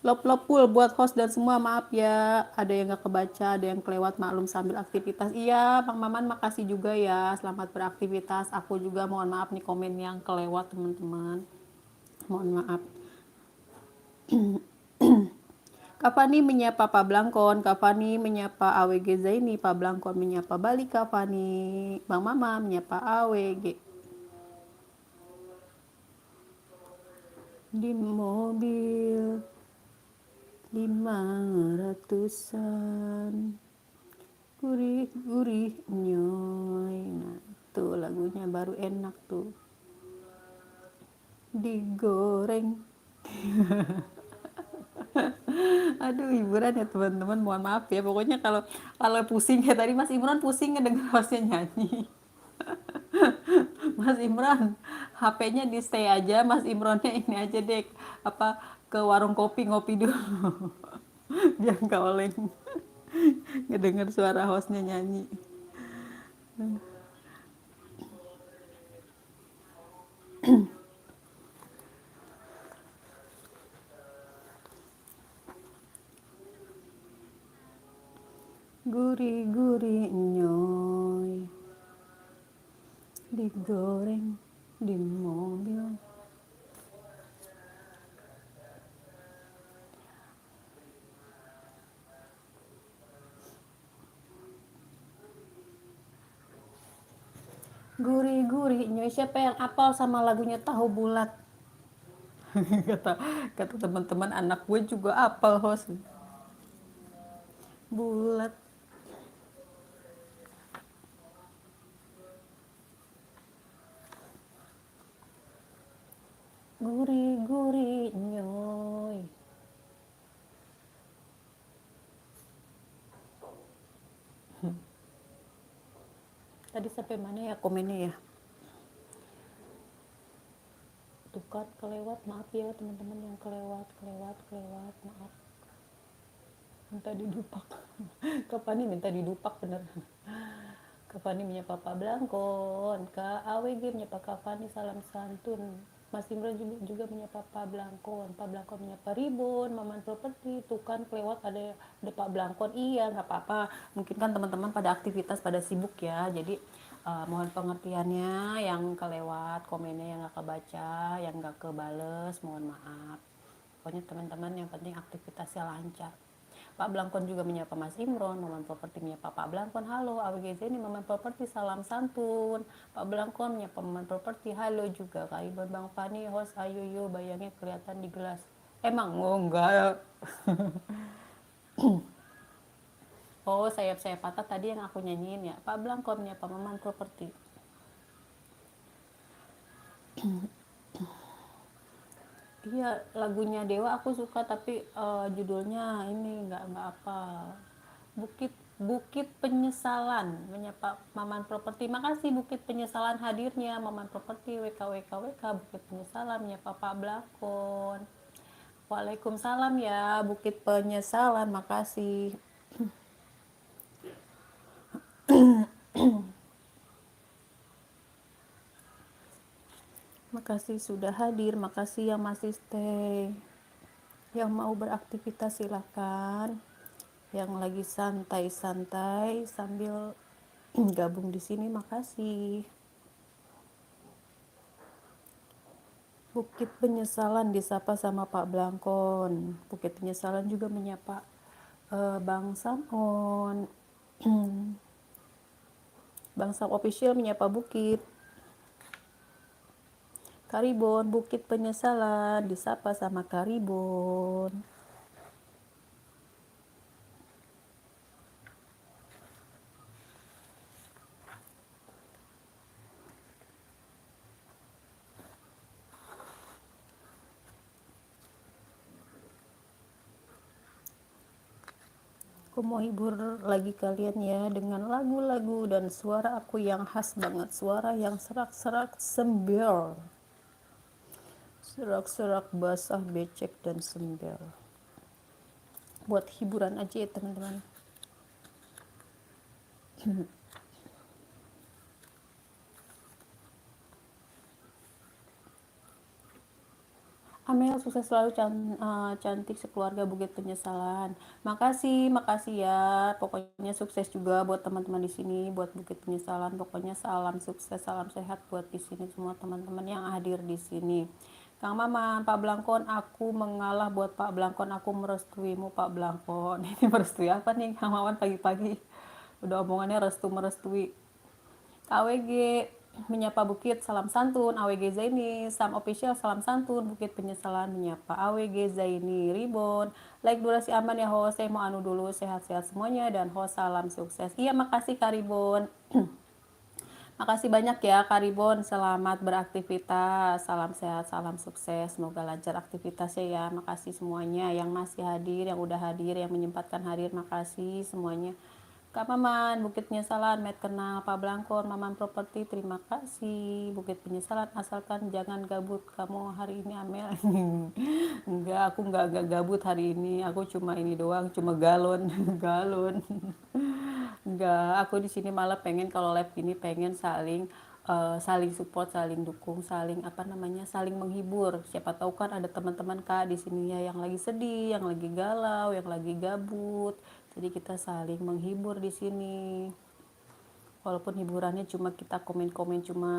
Lop-lop full buat host dan semua, maaf ya ada yang gak kebaca, ada yang kelewat, maklum sambil aktivitas. Iya Bang Maman makasih juga ya, selamat beraktivitas. Aku juga mohon maaf nih komen yang kelewat teman-teman, mohon maaf. Kak Fani menyapa Pak Blangkon, Kak Fani menyapa AWG Zaini, Pak Blangkon menyapa Bali, Kak Fani, Bang Mama menyapa AWG. Di mobil 500-an, gurih-gurih nyoy. Nah, tuh lagunya baru enak tuh. Digoreng. Aduh, hiburan ya teman-teman. Mohon maaf ya. Pokoknya kalau kalau pusing ya tadi Mas Imran pusing ngedenger hostnya nyanyi. Mas Imran, HP-nya di stay aja. Mas Imrannya ini aja deh. Apa ke warung kopi ngopi dulu. Biar nggak oleng ngedenger suara hostnya nyanyi. Gurih-gurih nyoy, digoreng di mobil. Gurih-gurih nyoy. Siapa yang apal sama lagunya Tahu Bulat? kata kata teman-teman anak gue juga apal host. Bulat. Gurih-gurih nyoy. Tadi sampai mana ya komennya ya? Tuh kan kelewat, maaf ya teman-teman yang kelewat, maaf. Minta didupak. Kapan nih minta didupak bener. Kak Fani menyapa Pak Blangkon, Kak AWG menyapa Kak Fani salam santun. Mas Imran juga menyapa Pak Blangkon, Pak Blangkon menyapa Ribon, Maman Properti, tuh kan kelewat ada Pak Blangkon, iya nggak apa-apa. Mungkin kan teman-teman pada aktivitas, pada sibuk ya, jadi mohon pengertiannya yang kelewat, komennya yang nggak kebaca, yang nggak kebales, mohon maaf. Pokoknya teman-teman yang penting aktivitasnya lancar. Pak Blangkon juga menyapa Mas Imron, Maman Properti menyapa Pak Blangkon, halo AWGZ ini Maman Properti salam santun. Pak Blangkon menyapa Maman Properti, halo juga Kak Iban Bang Fani, host ayo yo bayangnya kelihatan di gelas. Emang oh enggak. Oh sayap-sayap patah tadi yang aku nyanyiin ya. Pak Blangkon menyapa Maman Properti. Iya lagunya Dewa aku suka tapi judulnya ini nggak apa. Bukit Bukit Penyesalan menyapa Maman Properti. Makasih Bukit Penyesalan hadirnya Maman Properti WKWKWK Bukit Penyesalan menyapa Pak Blakon. Waalaikumsalam ya Bukit Penyesalan, makasih. Makasih sudah hadir, makasih yang masih stay. Yang mau beraktivitas silahkan. Yang lagi santai-santai sambil gabung di sini makasih. Bukit Penyesalan disapa sama Pak Blangkon. Bukit Penyesalan juga menyapa Bang Samon. Bang Sam Official menyapa Bukit. Karibon, Bukit Penyesalan disapa sama Karibon. Aku mau hibur lagi kalian ya dengan lagu-lagu dan suara aku yang khas banget, suara yang serak-serak sembel, serak-serak basah becek dan sembel. Buat hiburan aja ya teman-teman. Amel sukses selalu cantik sekeluarga Bukit Penyesalan. Makasih, makasih ya. Pokoknya sukses juga buat teman-teman di sini, buat Bukit Penyesalan. Pokoknya salam sukses, salam sehat buat di sini semua teman-teman yang hadir di sini. Kang Maman, Pak Blangkon, aku mengalah buat Pak Blangkon, aku merestuimu Pak Blangkon. Ini merestui apa nih Kang Maman pagi-pagi? Udah omongannya restu merestui. AWG menyapa Bukit salam santun, AWG Zaini Sam Official salam santun, Bukit Penyesalan menyapa AWG Zaini Ribon. Like durasi aman ya host, saya mau anu dulu, sehat-sehat semuanya dan host salam sukses. Iya makasih Kak Ribon. Makasih banyak ya Kak Ribon, selamat beraktivitas, salam sehat, salam sukses, semoga lancar aktivitasnya ya. Makasih semuanya yang masih hadir, yang udah hadir, yang menyempatkan hadir, makasih semuanya. Kak Maman, Bukit Penyesalan, Matt kenal, Pak Blangkon, Maman Properti, terima kasih. Bukit Penyesalan, asalkan jangan gabut kamu hari ini Amel. Enggak, aku enggak gabut hari ini, aku cuma ini doang, cuma galon, galon. Enggak, aku di sini malah pengen kalau live gini pengen saling support, saling dukung, saling apa namanya, saling menghibur. Siapa tahu kan ada teman-teman Kak di sini ya yang lagi sedih, yang lagi galau, yang lagi gabut. Jadi kita saling menghibur di sini. Walaupun hiburannya cuma kita komen-komen, cuma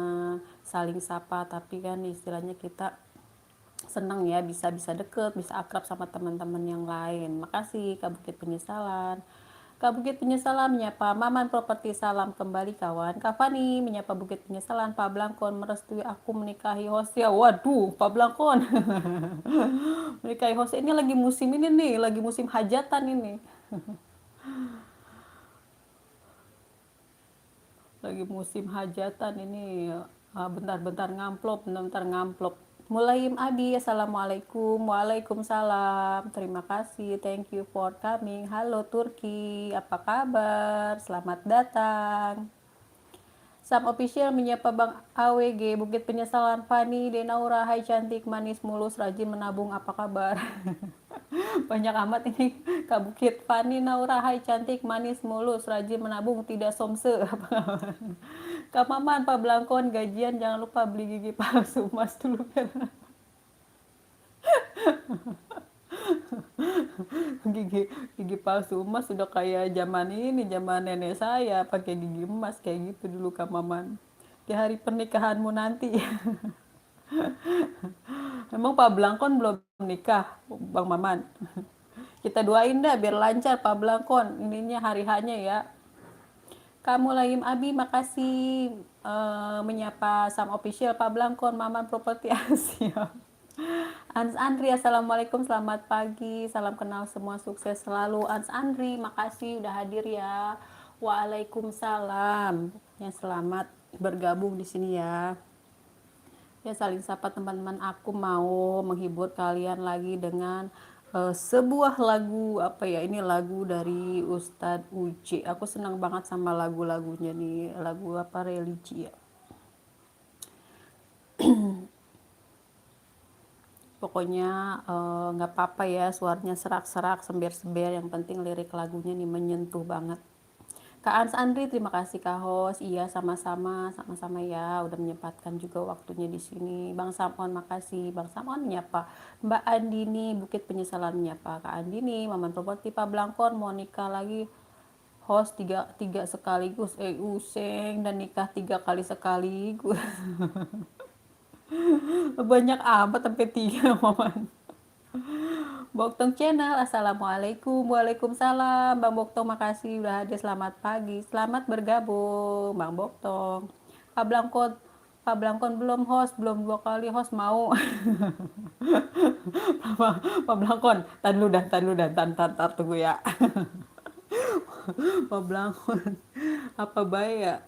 saling sapa, tapi kan istilahnya kita senang ya bisa deket, bisa akrab sama teman-teman yang lain. Makasih Kak Bukit Penyesalan. Kak Bukit Penyesalan menyapa Maman Properti, salam kembali kawan. Kak Fani menyapa Bukit Penyesalan, Pak Blangkon merestui aku menikahi Hosea. Waduh, Pak Blangkon. Menikahi Hosea ini lagi musim ini nih, lagi musim hajatan ini. Lagi musim hajatan ini. Bentar-bentar ngamplop, bentar ngamplop. Mulaim Abi, Assalamualaikum. Waalaikumsalam. Terima kasih. Thank you for coming. Halo Turki, apa kabar? Selamat datang. Sam Official menyapa Bang AWG, Bukit Penyesalan, Fani, Denaura, hai cantik, manis, mulus, rajin menabung, apa kabar? Banyak amat ini Kak Bukit. Fani, Naura, hai cantik, manis, mulus, rajin menabung, tidak somse. Kak Maman, Pak Blangkon, gajian jangan lupa beli gigi palsu mas dulu kan. Gigi palsu emas sudah kayak zaman ini, zaman nenek saya pakai gigi emas kayak gitu dulu Kak Maman. Di hari pernikahanmu nanti. Emang Pak Blangkon belum nikah, Bang Maman? Kita doain dah biar lancar Pak Blangkon. Ininya hari hanya ya. Kamu Laim Abi, makasih menyapa Sam Official, Pak Blangkon, Maman Properti Asia. Ans Andri, Assalamualaikum, selamat pagi, salam kenal semua, sukses selalu. Ans Andri, makasih udah hadir ya. Waalaikumsalam. Ya, selamat bergabung di sini ya. Ya, saling sapa teman-teman, aku mau menghibur kalian lagi dengan sebuah lagu apa ya, ini lagu dari Ustadz Uci. Aku senang banget sama lagu-lagunya nih, lagu apa religi ya. Pokoknya nggak apa-apa ya suaranya serak-serak, sember-sember, yang penting lirik lagunya nih menyentuh banget. Kak Ans Andri, terima kasih Kak Host. Iya, sama-sama ya, udah menyempatkan juga waktunya di sini. Bang Samon, makasih. Bang Samon menyapa. Mbak Andini, Bukit Penyesalan menyapa. Kak Andini, Maman Properti, Pak Blangkon, mau nikah lagi. Host tiga sekaligus, useng, dan nikah 3 kali sekaligus. Banyak amat sampai 3, Maman. Boktong Channel, Assalamualaikum. Waalaikumsalam. Bang Boktong, makasih udah hadir. Selamat pagi. Selamat bergabung, Bang Boktong. Pak Blangkon, Pak Blangkon belum host, belum 2 kali host mau. Pak Blangkon, tan tunggu ya. Pak Blangkon, apa baik ya?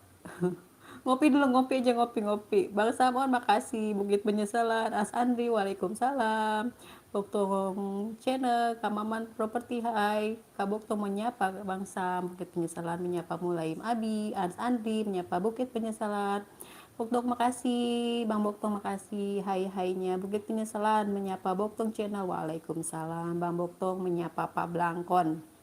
Ngopi dulu, ngopi aja, ngopi. Bang Samon, makasih. Bukit Penyesalan, As Andri, Waalaikumsalam. Boktong Channel, Kamaman Properti, hai. Kak Boktong menyapa Bang Sam, Bukit Penyesalan menyapa Mulaim Abi, As Andri menyapa Bukit Penyesalan. Boktong makasih, Bang Boktong makasih, hai-hainya. Bukit Penyesalan menyapa Boktong Channel, Waalaikumsalam. Bang Boktong menyapa Pak Blangkon.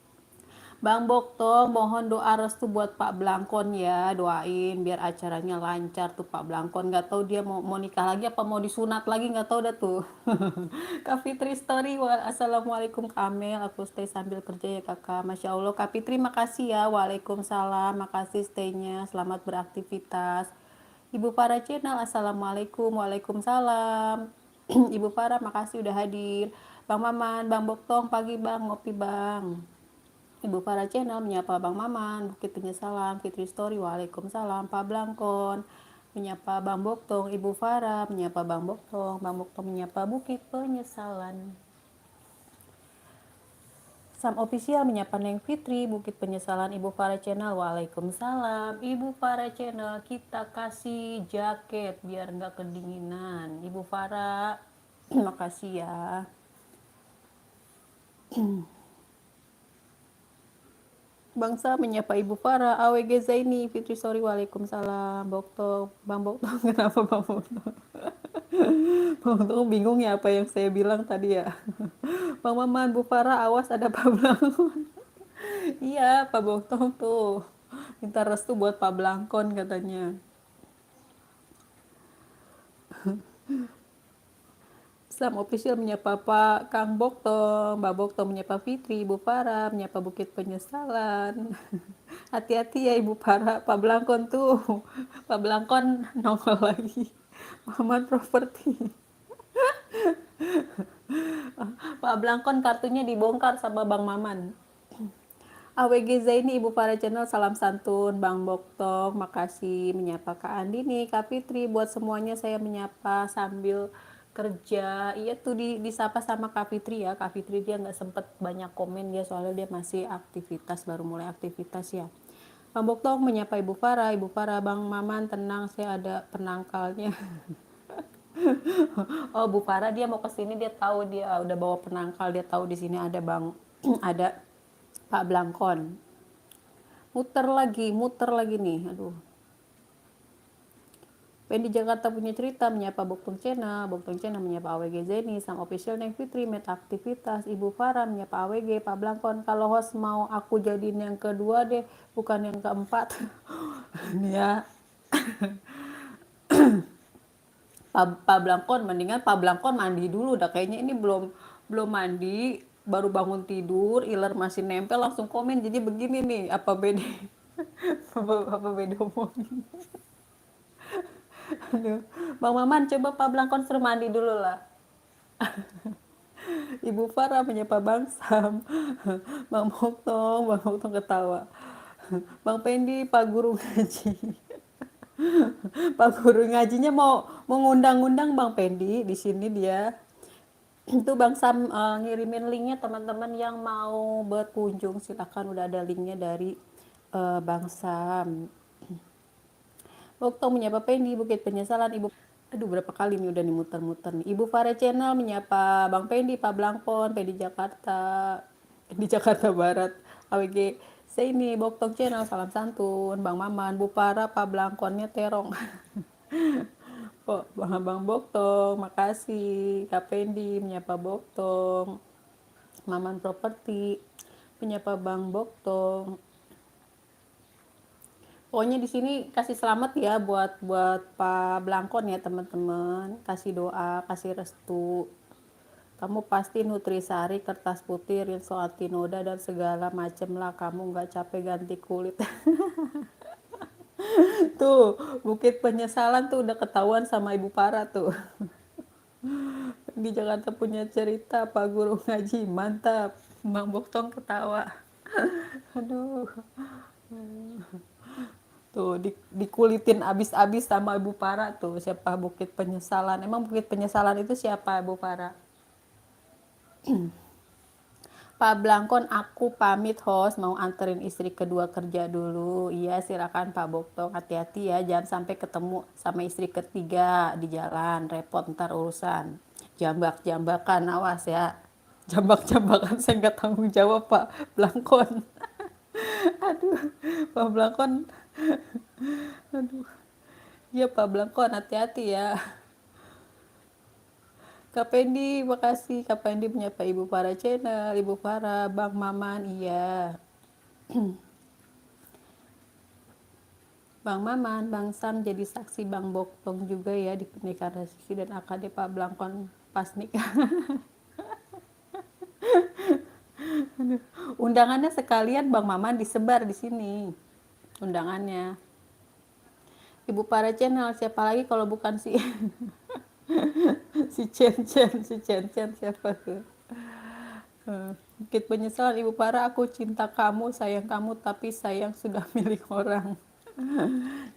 Bang Boktong, mohon doa restu buat Pak Blangkon ya, doain biar acaranya lancar tuh Pak Blangkon. Nggak tahu dia mau nikah lagi apa mau disunat lagi, nggak tahu dah tuh. Kak Fitri Story, Assalamualaikum Kak Amel, aku stay sambil kerja ya kakak. Masya Allah, Kak Fitri makasih ya, Waalaikumsalam, makasih staynya, selamat beraktivitas. Ibu para channel, Assalamualaikum, Waalaikumsalam. Ibu Farah makasih udah hadir. Bang Maman, Bang Boktong, pagi Bang, ngopi Bang. Ibu Farah Channel menyapa Bang Maman, Bukit Penyesalan, Fitri Story, Waalaikumsalam, Pak Blangkon, menyapa Bang Boktong, Ibu Farah menyapa Bang Boktong menyapa Bukit Penyesalan. Sam Official menyapa Neng Fitri, Bukit Penyesalan, Ibu Farah Channel, Waalaikumsalam. Ibu Farah Channel, kita kasih jaket biar nggak kedinginan. Ibu Farah, makasih ya. Bangsa menyapa Ibu Farah, AWG Zaini, Fitri Sorry, Waalaikumsalam. Bang Boktong, kenapa Bang Boktong? Bang Boktong bingung ya apa yang saya bilang tadi ya. Bang Maman, Bu Farah, awas ada Pak Blangkon. Iya, Pak Boktong tuh minta restu buat Pak Blangkon katanya. Islam Official menyapa Pak Kang Boktong, Mbak Boktong menyapa Fitri, Ibu Farah menyapa Bukit Penyesalan. Hati-hati ya Ibu Farah, Pak Blangkon tuh, Pak Blangkon nongol lagi. Muhammad Property. Pak Blangkon kartunya dibongkar sama Bang Maman. AWG Zaini, Ibu Farah Channel, salam santun, Bang Boktong, makasih, menyapa Kak Andini, Kak Fitri, buat semuanya saya menyapa sambil kerja. Iya tuh disapa sama Kak Fitri ya, Kak Fitri dia nggak sempet banyak komen dia soalnya dia masih aktivitas, baru mulai aktivitas ya. Bang Boktong menyapa Ibu Farah, Bang Maman tenang, saya ada penangkalnya. Oh, Bu Farah dia mau kesini, dia tahu dia udah bawa penangkal, dia tahu di sini ada Bang, ada Pak Blangkon. Muter lagi nih, aduh. Pendi Jakarta punya cerita menyapa Boktong Channel menyapa AWG Zeni, Sang Official Neng Fitri, Met Aktivitas, Ibu Farah menyapa AWG, Pak Blangkon, kalau host mau aku jadiin yang kedua deh, bukan yang keempat. Ya, Pak Blangkon, mendingan Pak Blangkon mandi dulu, dah kayaknya ini belum belum mandi, baru bangun tidur, iler masih nempel, langsung komen, jadi begini nih, apa beda, apa beda omongin. Aduh. Bang Maman coba Pak Blangkon suruh mandi dulu lah. Ibu Farah menyapa Bang Sam. Bang Moktong ketawa. Bang Pendi, Pak Guru ngaji. Pak Guru ngajinya mau ngundang-undang Bang Pendi di sini dia. Itu Bang Sam ngirimin linknya teman-teman yang mau berkunjung silakan udah ada linknya dari Bang Sam. Boktong menyapa Pendi, Bukit Penyesalan, Ibu. Aduh berapa kali nih udah nih muter-muter nih. Ibu Farah Channel menyapa Bang Pendi, Pak Blangkon, Pendi Jakarta, di Jakarta Barat, AWG. Saya ini Boktong Channel, salam santun, Bang Maman, Bu Farah, Pak Blangkonnya terong. Oh, Bang Boktong, makasih. Kak Pendi menyapa Boktong, Maman Property, menyapa Bang Boktong. Pokoknya di sini kasih selamat ya buat Pak Blangkon ya teman-teman. Kasih doa, kasih restu. Kamu pasti nutrisari, kertas putih, rinso antinoda dan segala macem lah. Kamu nggak capek ganti kulit. Tuh, Bukit Penyesalan tuh udah ketahuan sama Ibu Para tuh. Di Jakarta punya cerita Pak Guru ngaji, mantap. Bang Boktong ketawa. Aduh. Tuh dikulitin abis-abis sama Ibu Para tuh siapa Bukit Penyesalan. Emang Bukit Penyesalan itu siapa Ibu Para? Pak Blangkon aku pamit host mau anterin istri kedua kerja dulu. Iya silakan Pak Boktong, hati-hati ya jangan sampai ketemu sama istri ketiga di jalan repot ntar urusan. Jambak-jambakan awas ya. Jambak-jambakan saya nggak tanggung jawab Pak Blangkon. Aduh Pak Blangkon. Aduh. Iya Pak Blangkon hati-hati ya. Kak Pendi, makasih. Kak Pendi menyapa Ibu Farah Channel, Ibu Farah, Bang Maman, iya. Bang Maman, Bang Sam jadi saksi Bang Boktong juga ya di pernikahan Rizky dan AKD Pak Blangkon pas nikah. Undangannya sekalian Bang Maman disebar di sini. Undangannya. Ibu Farah Channel, siapa lagi kalau bukan si si Chen siapa tuh? Bukit penyesalan Ibu Para, aku cinta kamu, sayang kamu, tapi sayang sudah milik orang.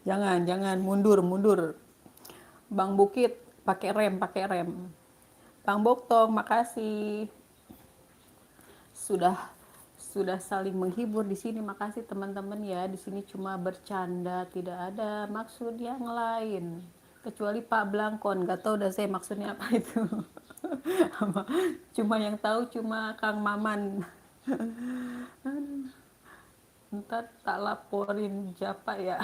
Jangan, mundur. Bang Bukit, pakai rem. Bang Boktong, makasih sudah sudah saling menghibur di sini. Makasih teman-teman ya. Di sini cuma bercanda, tidak ada maksud yang lain. Kecuali Pak Blangkon, gak tahu dah saya maksudnya apa itu. Cuma yang tahu cuma Kang Maman. Ntar tak laporin Japa ya.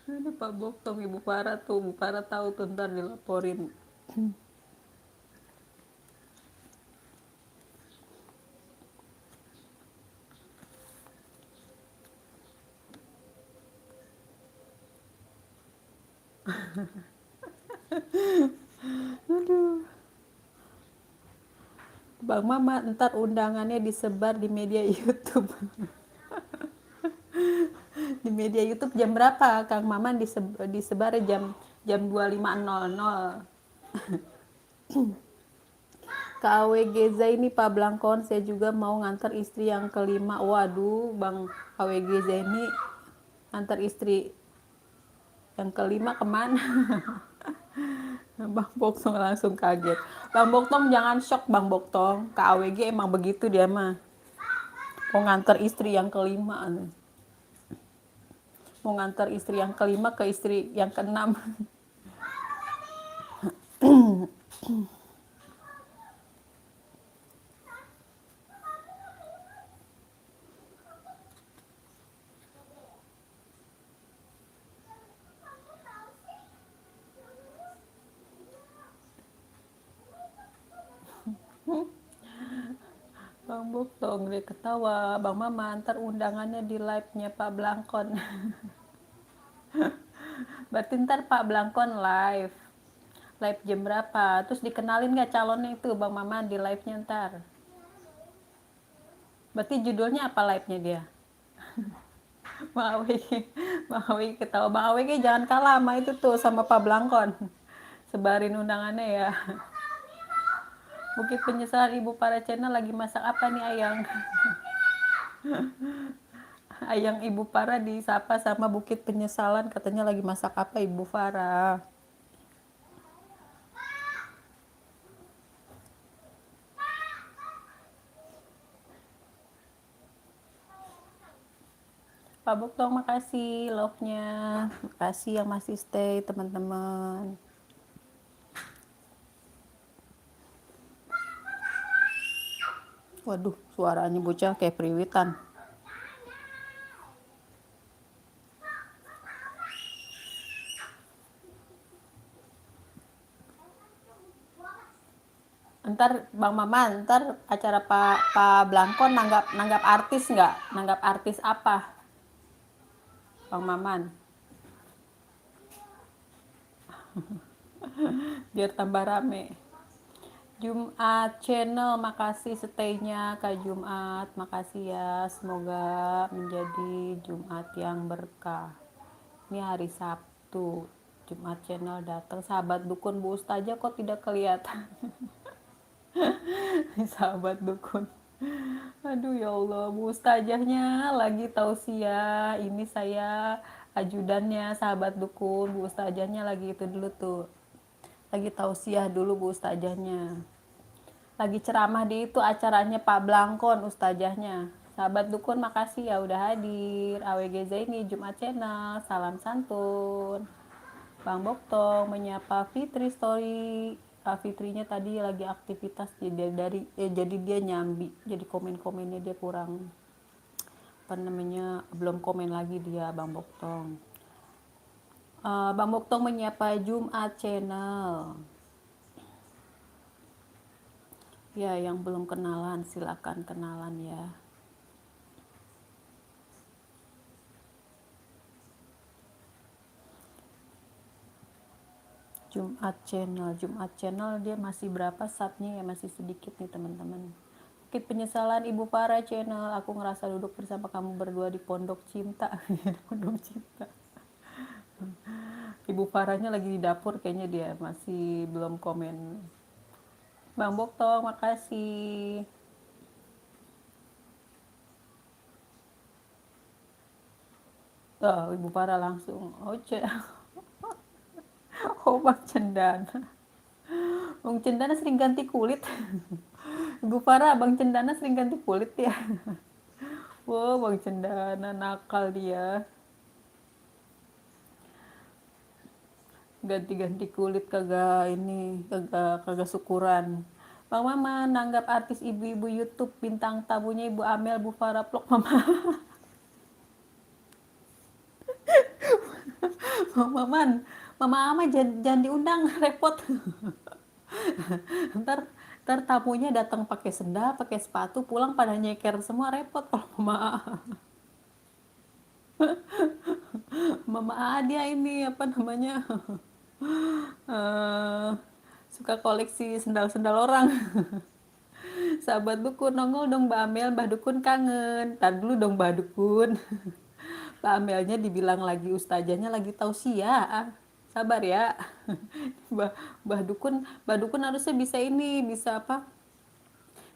Ini Pak Boktong, Ibu Farah tuh, Ibu Farah tahu tuh ntar dilaporin. Bang Mama, ntar undangannya disebar di media YouTube. Di media YouTube jam berapa? Kang Maman disebar jam jam 25.00. KWG Zaini Pak Blangkon, saya juga mau ngantar istri yang kelima. Waduh, Bang KWG Zaini ngantar istri yang kelima kemana? Bang Boktong langsung kaget. Bang Boktong jangan shock Bang Boktong. KWG emang begitu dia mah. Mau ngantar istri yang kelima. Mau ngantar istri yang kelima ke istri yang keenam. Bang Boktong dia ketawa. Bang Mama ntar undangannya di live-nya Pak Blangkon. Berarti ntar Pak Blangkon live. Live jam berapa? Terus dikenalin gak calonnya itu Bang Mama di live-nya ntar? Berarti judulnya apa live-nya dia? Bang AWG, Bang AWG ketawa. Bang AWG jangan kalah sama itu tuh sama Pak Blangkon. Sebarin undangannya ya. Bukit Penyesalan Ibu Para Channel lagi masak apa nih Ayang? Ayang Ibu Para disapa sama Bukit Penyesalan katanya lagi masak apa Ibu Farah. Pak Boktong makasih love-nya. Makasih yang masih stay teman-teman. Waduh, suaranya bocah kayak periwitan. Ntar Bang Maman, ntar acara Pak Blangkon nanggap artis nggak? Nanggap artis apa? Bang Maman, biar tambah rame. Jumat Channel, makasih stay-nya Kak Jumat, makasih ya. Semoga menjadi Jumat yang berkah. Ini hari Sabtu, Jumat Channel datang. Sahabat dukun Bu Ustazah kok tidak kelihatan? Sahabat dukun. Aduh ya Allah, Bu Ustazahnya lagi tausiah. Ini saya ajudannya sahabat dukun. Bu Ustazahnya lagi itu dulu tuh. Lagi tausiah dulu Bu Ustazahnya. Lagi ceramah di itu acaranya Pak Blangkon Ustazahnya. Sahabat dukun makasih ya udah hadir. AWG Zaini Jumat Channel, salam santun. Bang Boktong menyapa Fitri Story. Fitrinya tadi lagi aktivitas jadi dia nyambi. Jadi komen-komennya dia kurang apa namanya belum komen lagi dia Bang Boktong. Bang Boktong menyapa Jumat Channel. Ya, yang belum kenalan silakan kenalan ya. Jumat Channel dia masih berapa subnya ya, masih sedikit nih teman-teman. Bukit Penyesalan Ibu Para Channel, aku ngerasa duduk bersama kamu berdua di Pondok Cinta. Di Pondok Cinta. Ibu Farahnya lagi di dapur kayaknya, dia masih belum komen. Bang Boktong, makasih. Oh, Ibu Farah langsung. Oh, oh Bang Cendana. Bang Cendana sering ganti kulit. Ibu Farah, Bang Cendana sering ganti kulit ya. Wow, Bang Cendana nakal dia. Ganti-ganti kulit kagak ini, kagak kagak syukuran. Bang Mama nanggap artis ibu-ibu YouTube bintang tamunya Ibu Amel, Bu Farah Vlog Mama. Maman, Mama Ama jangan diundang, repot. ntar ntar tamunya datang pakai sendal, pakai sepatu, pulang pada nyeker semua, repot kalau Mama A dia ini apa namanya, eh suka koleksi sendal-sendal orang. Sahabat dukun, nongol dong Mbak Amel, Mbak Dukun kangen. Tar dulu dong Mbak Dukun. Mbak Amelnya dibilang lagi ustazahnya lagi tausiah. Sabar ya. Mbak, Mbak Dukun harusnya bisa ini, bisa apa?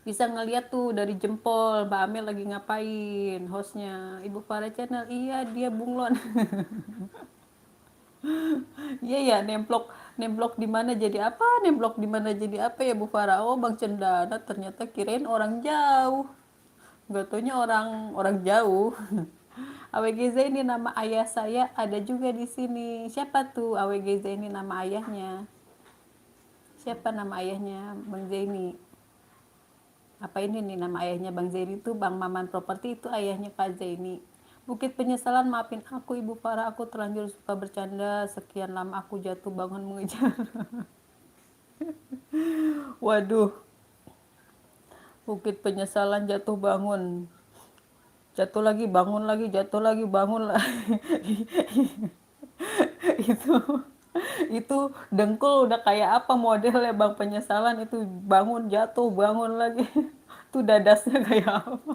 Bisa ngeliat tuh dari jempol Mbak Amel lagi ngapain, hostnya Ibu Farah Channel. Iya, dia bunglon. Iya ya, nemplok nemplok di mana jadi apa, nemplok di mana jadi apa ya Bu Farah. Oh Bang Cendana ternyata kirain orang jauh, nggak taunya orang orang jauh. AWGZ ini nama ayah saya ada juga di sini. Siapa tuh AWGZ ini nama ayahnya? Siapa nama ayahnya Bang Zaini? Apa ini nih nama ayahnya Bang Zaini tuh Bang Maman Properti, itu ayahnya Kak Zaini. Bukit Penyesalan, maafin aku Ibu Farah, aku terlanjur suka bercanda, sekian lama aku jatuh bangun mengejar. Waduh, Bukit Penyesalan jatuh bangun. Jatuh lagi, bangun lagi, jatuh lagi, bangun lagi. itu itu dengkul udah kayak apa modelnya Bang Penyesalan itu, bangun jatuh bangun lagi. Tuh dadasnya kayak apa,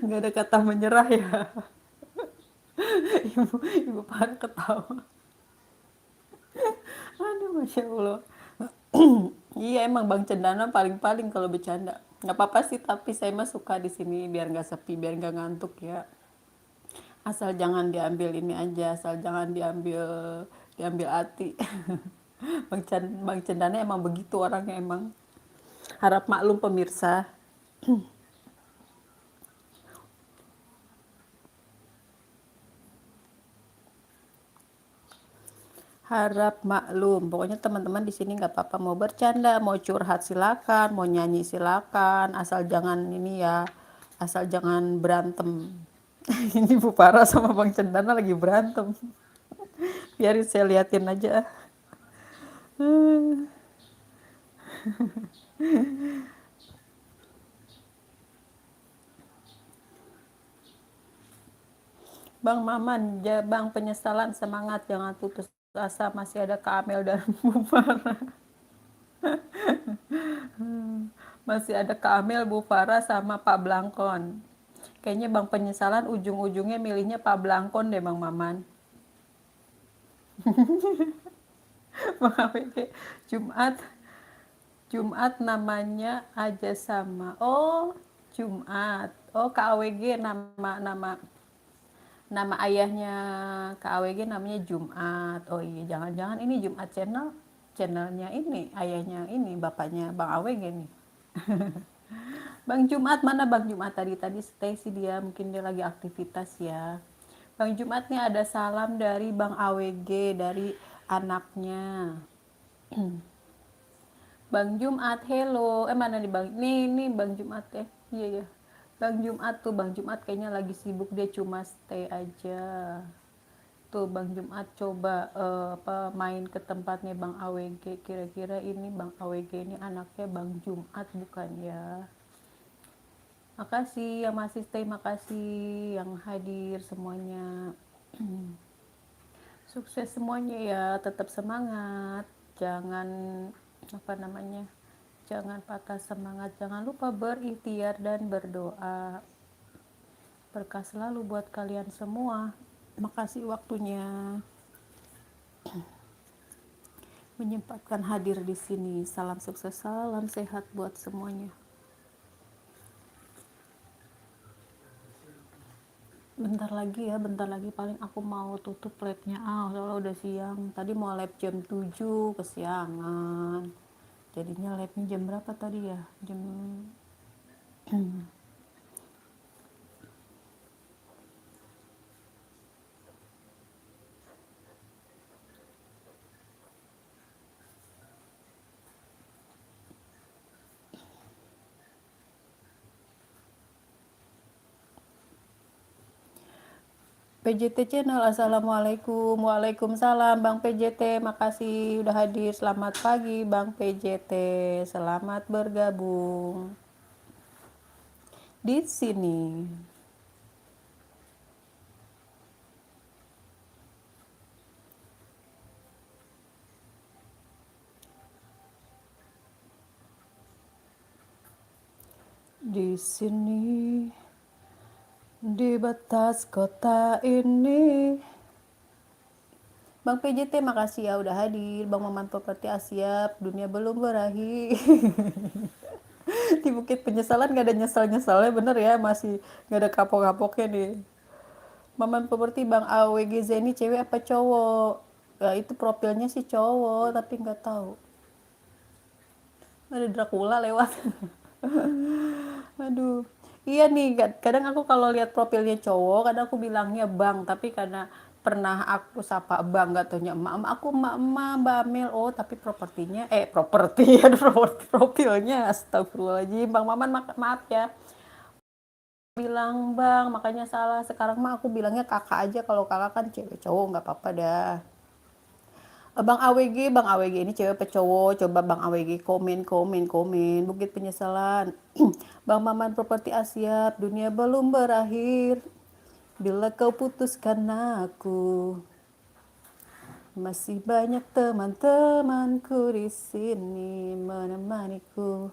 nggak ada kata menyerah ya. Ibu Farah ketawa. Aduh, masya Allah. Iya emang Bang Cendana paling-paling kalau bercanda. Nggak apa-apa sih, tapi saya mah suka di sini biar nggak sepi, biar nggak ngantuk ya. Asal jangan diambil ini aja, asal jangan diambil diambil hati. Bang Cendana emang begitu orangnya emang. Harap maklum pemirsa. Harap maklum. Pokoknya teman-teman di sini nggak apa-apa, mau bercanda, mau curhat silakan, mau nyanyi silakan, asal jangan ini ya, asal jangan berantem. Ini Bu Farah sama Bang Cendana lagi berantem. Biarin saya liatin aja. Bang Maman, Bang Penyesalan semangat, jangan putus asa, masih ada Kak Amel dan Bu Farah. Masih ada Kak Amel, Bu Farah sama Pak Blangkon. Kayaknya Bang Penyesalan ujung-ujungnya milihnya Pak Blangkon deh Bang Maman. Bang AWG, Jumat, Jumat namanya aja sama. Oh, Jumat. Oh, Kak AWG nama nama nama ayahnya Kak AWG namanya Jumat. Oh iya, jangan-jangan ini Jumat channel, channelnya ini ayahnya ini bapaknya Bang AWG nih. Bang Jumat mana Bang Jumat, tadi stay sih dia, mungkin dia lagi aktivitas ya. Bang Jumat nih ada salam dari Bang AWG, dari anaknya. Bang Jumat, hello. Mana nih Bang? Nih Bang Jumat ya. Iya ya. Bang Jumat tuh, Bang Jumat kayaknya lagi sibuk, dia cuma stay aja. Tuh Bang Jumat coba apa main ke tempatnya Bang AWG. Kira-kira ini Bang AWG ini anaknya Bang Jumat bukan ya? Makasih yang masih stay, makasih yang hadir semuanya. Sukses semuanya ya, tetap semangat. Jangan apa namanya? Jangan patah semangat, jangan lupa berikhtiar dan berdoa. Berkah selalu buat kalian semua. Makasih waktunya menyempatkan hadir di sini. Salam sukses, salam sehat buat semuanya. Bentar lagi paling aku mau tutup labnya. Soalnya udah siang. Tadi mau lab jam 7 kesiangan. Jadinya labnya jam berapa tadi ya? Jam PJT Channel, Assalamualaikum. Waalaikumsalam Bang PJT, makasih udah hadir. Selamat pagi Bang PJT, selamat bergabung di sini. Di sini, di batas kota ini. Bang PJT makasih ya udah hadir. Bang Maman Properti Asyap, dunia belum berakhir. Di Bukit Penyesalan gak ada nyesal-nyesalnya, bener ya, masih gak ada kapok-kapoknya nih. Maman Properti Bang AWG Zeni cewek apa cowok? Ya itu profilnya sih cowok, tapi nggak tahu. Ada Dracula lewat. Aduh. Iya nih, kadang aku kalau lihat profilnya cowok, kadang aku bilangnya Bang, tapi karena pernah aku sapa Bang, nggak taunya emak, aku emak-emak, Mbak Amel, oh tapi propertinya, properti, ya profilnya, astagfirullahaladzim, Bang Maman, maaf ya, bilang Bang, makanya salah, sekarang mah aku bilangnya kakak aja, kalau kakak kan cewek cowok, nggak apa-apa dah. Bang AWG ini cewek apa cowok? Coba Bang AWG komen. Bukit Penyesalan. Bang Maman Properti Asia, dunia belum berakhir. Bila kau putuskan aku, masih banyak teman-temanku di sini menemaniku.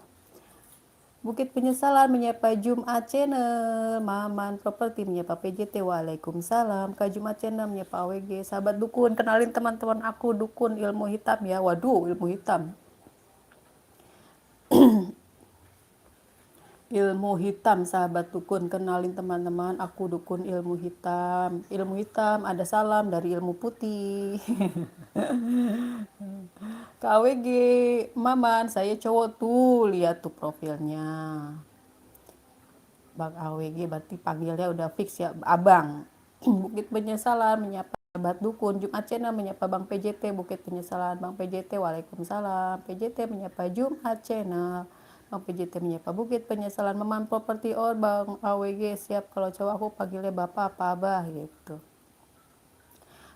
Bukit Penyesalan menyapa Jumat Channel, Maman Properti menyapa PJT, Waalaikumsalam. Kak Jumat Channel menyapa AWG, sahabat dukun, kenalin teman-teman aku dukun ilmu hitam ya. Waduh, ilmu hitam. Ilmu hitam, sahabat dukun, kenalin teman-teman aku dukun ilmu hitam. Ilmu hitam ada salam dari ilmu putih. KWG Maman, saya cowok tuh, lihat tuh profilnya. Bang AWG berarti panggilnya udah fix ya, Abang. Bukit Penyesalan menyapa sahabat dukun. Jumat Channel menyapa Bang PJT. Bukit Penyesalan Bang PJT, Waalaikumsalam. PJT menyapa Jumat Channel. Bang PJT menyapa Bukit Penyesalan. Maman Properti Or, Bang AWG siap, kalau cowok aku panggilnya bapak apa abah gitu.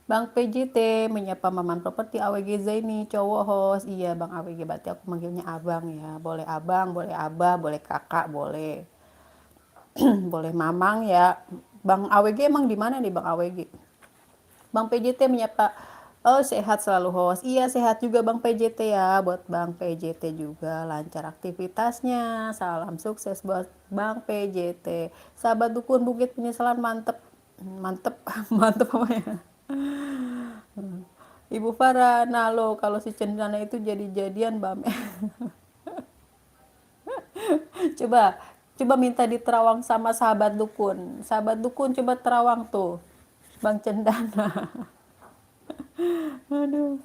Bang PJT menyapa Maman Properti AWG Zaini, cowok host. Iya Bang AWG, berarti aku manggilnya abang ya. Boleh abang, boleh abah, boleh kakak, boleh. Boleh mamang ya. Bang AWG emang di mana nih Bang AWG? Bang PJT menyapa, oh sehat selalu host. Iya sehat juga Bang PJT ya. Buat Bang PJT juga lancar aktivitasnya. Salam sukses buat Bang PJT. Sahabat dukun Bukit Penyesalan mantep. Mantep, mantep apa ya? Ibu Farah, nah lo kalau si Cendana itu jadi-jadian Bang. Coba, coba minta diterawang sama sahabat dukun. Sahabat dukun coba terawang tuh. Bang Cendana. Aduh.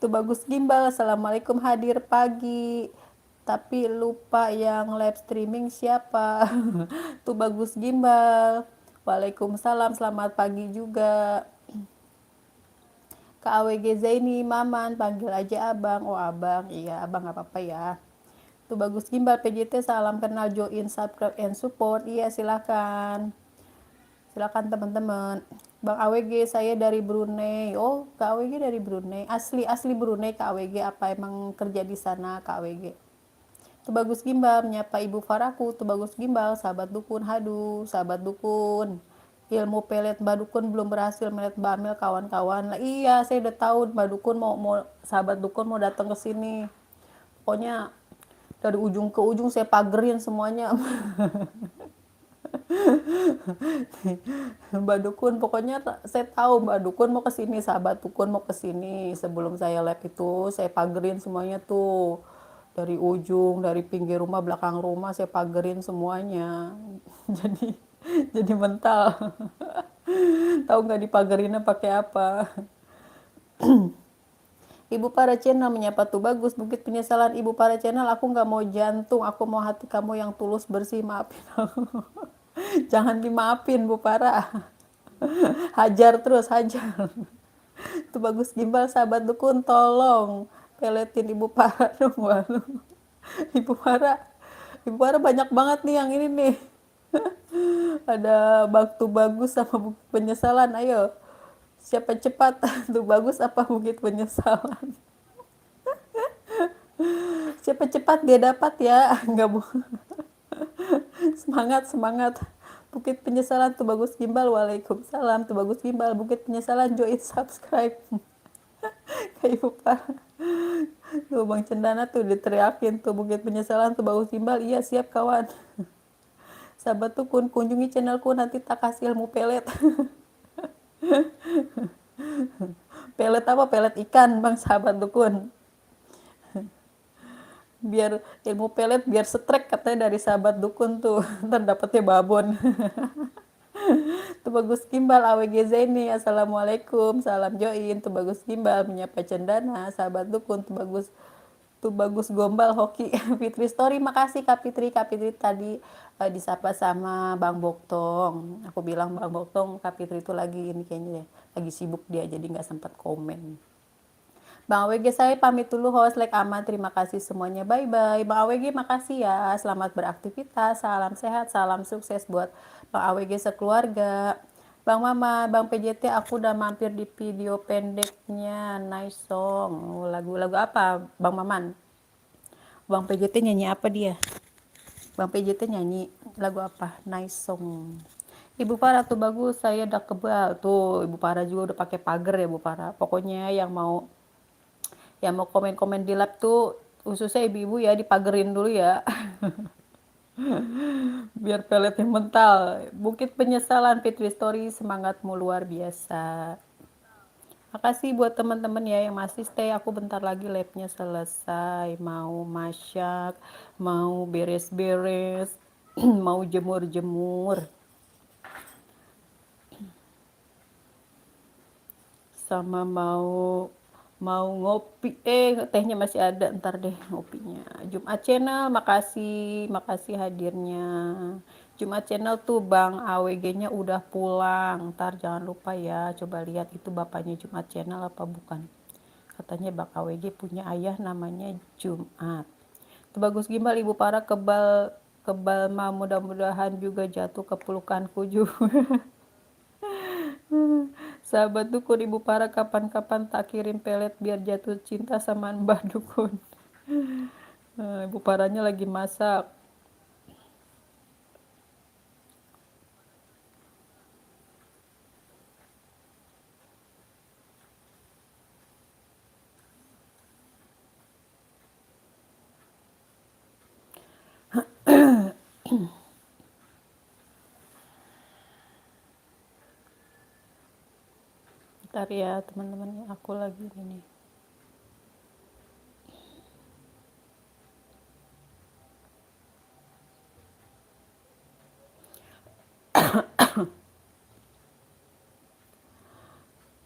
Tuh bagus gimbal. Assalamualaikum hadir pagi. Tapi lupa yang live streaming siapa. Tuh bagus gimbal. Waalaikumsalam. Selamat pagi juga. Kak AWG Zaini, Maman, panggil aja abang. Oh abang, iya abang gak apa-apa ya. Tuh bagus gimbal PJT, salam kenal, join, subscribe, and support. Iya silakan. Silakan teman-teman. Bang AWG saya dari Brunei. Oh, Kak AWG dari Brunei. Asli asli Brunei Kak AWG, apa emang kerja di sana Kak AWG? Tuh bagus gimbal menyapa Ibu Faraku. Tuh bagus gimbal sahabat dukun. Haduh, sahabat dukun. Ilmu pelet Mbak Dukun belum berhasil melet Mbak Amel kawan-kawan. Lah iya, saya udah tahu Mbak Dukun mau sahabat dukun mau datang ke sini. Pokoknya dari ujung ke ujung saya pagerin semuanya. Mbak Dukun, pokoknya saya tahu Mbak Dukun mau ke sini, sahabat Dukun mau ke sini. Sebelum saya live itu, saya pagerin semuanya tuh. Dari ujung, dari pinggir rumah, belakang rumah, saya pagerin semuanya. Jadi jadi mental. Tahu nggak dipagerinnya pakai apa? Ibu para channel menyapa tuh bagus. Bukit Penyesalan Ibu para channel, aku nggak mau jantung, aku mau hati kamu yang tulus bersih, maafin aku. Jangan dimaafin Bu Para. Hajar terus, hajar. Itu bagus gimbal, sahabat dukun, tolong peletin Ibu Para dong. Waduh. Ibu Para, Ibu Para banyak banget nih yang ini nih. Ada Baktu Bagus sama Bukit Penyesalan. Ayo, siapa cepat? Tuh bagus apa Bukit Penyesalan? Siapa cepat dia dapat ya. Enggak bu. Semangat, semangat. Bukit Penyesalan tuh bagus gimbal. Waalaikumsalam tuh bagus gimbal. Bukit Penyesalan join subscribe. Kayak Ibu Para. Tuh Bang Cendana tuh diteriakin tuh Bukit Penyesalan tuh bagus gimbal. Iya siap kawan. Sahabat tuh kunjungi channelku, nanti tak kasih ilmu pelet. Pelet apa? Pelet ikan Bang, sahabat dukun. Biar ilmu pelet biar setrek katanya dari sahabat dukun tuh. Ntar dapetnya babon. Tuh bagus gimbal AWG Zaini. Assalamualaikum. Salam join. Tuh bagus gimbal menyapa Cendana. Sahabat dukun tuh bagus gombal hoki. Fitri Story, makasih Kak Fitri. Kak Fitri tadi disapa sama Bang Boktong. Aku bilang Bang Boktong, Kak Fitri itu lagi ini kayaknya ya, lagi sibuk dia jadi nggak sempat komen. Bang AWG saya pamit dulu, host like aman, terima kasih semuanya, bye bye. Bang AWG makasih ya, selamat beraktivitas, salam sehat, salam sukses buat Bang AWG sekeluarga. Bang Mama, Bang PJT, aku udah mampir di video pendeknya, nice song. Lagu-lagu apa Bang Maman? Bang PJT nyanyi apa dia? Bang PJT nyanyi lagu apa? Nice song. Ibu Farah tuh bagus, saya udah kebal tuh. Ibu Farah juga udah pakai pagar ya Bu Farah. Pokoknya yang mau komen-komen di lab tuh khususnya ibu-ibu ya dipagerin dulu ya. Biar peletnya mental. Bukit Penyesalan Fitri Story, semangatmu luar biasa. Makasih buat teman-teman ya yang masih stay. Aku bentar lagi labnya selesai. Mau masak, mau beres-beres, mau jemur-jemur, sama mau mau ngopi. Tehnya masih ada, ntar deh ngopinya. Jumat Channel, makasih, makasih hadirnya. Jumat Channel tuh Bang AWG-nya udah pulang. Ntar jangan lupa ya, coba lihat itu bapaknya Jumat Channel apa bukan. Katanya Bang AWG punya ayah namanya Jumat. Itu bagus gimbal Ibu Para, kebal kebal mah, mudah-mudahan juga jatuh ke pelukanku juga. Sahabat dukun Ibu Para, kapan-kapan tak kirim pelet biar jatuh cinta sama Mbah Dukun. Ibu Paranya lagi masak. Ntar ya teman-teman, aku lagi ini.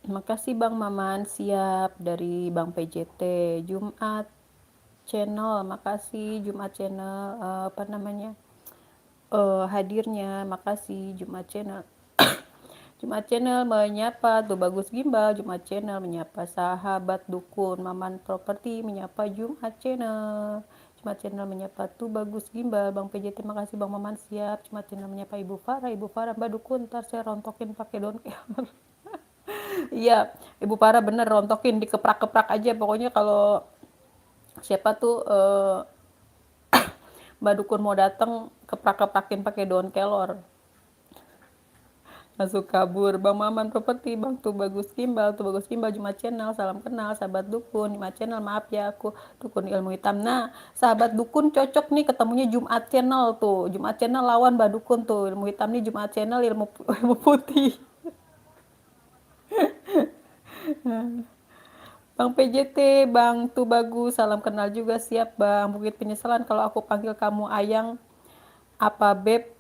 Makasih Bang Maman, siap dari Bang PJT. Jumat Channel, makasih Jumat Channel, apa namanya, hadirnya, makasih Jumat Channel. Jumat Channel menyapa tuh bagus gimbal. Jumat Channel menyapa sahabat dukun. Maman Properti menyapa Jumat Channel. Jumat Channel menyapa tuh bagus gimbal. Bang PJT makasih Bang Maman, siap. Jumat Channel menyapa Ibu Farah. Ibu Farah, Mbak Dukun ntar saya rontokin pakai daun kelor. Iya, Ibu Farah bener, rontokin, dikeprak-keprak aja pokoknya. Kalau siapa tuh Mbak Dukun mau dateng, keprak-keprakin pakai daun kelor. Masuk kabur. Bang Maman Properti, Bang Tuh Bagus Gimbal, Tuh Bagus Gimbal, Jumat Channel, salam kenal, sahabat dukun, Jumat Channel, maaf ya aku dukun ilmu hitam. Nah, sahabat dukun cocok nih ketemunya Jumat Channel tuh. Jumat Channel lawan Mbak Dukun tuh. Ilmu hitam nih Jumat Channel ilmu putih. Bang PJT, Bang Tuh Bagus, salam kenal juga siap Bang. Bukit penyesalan kalau aku panggil kamu Ayang apa Beb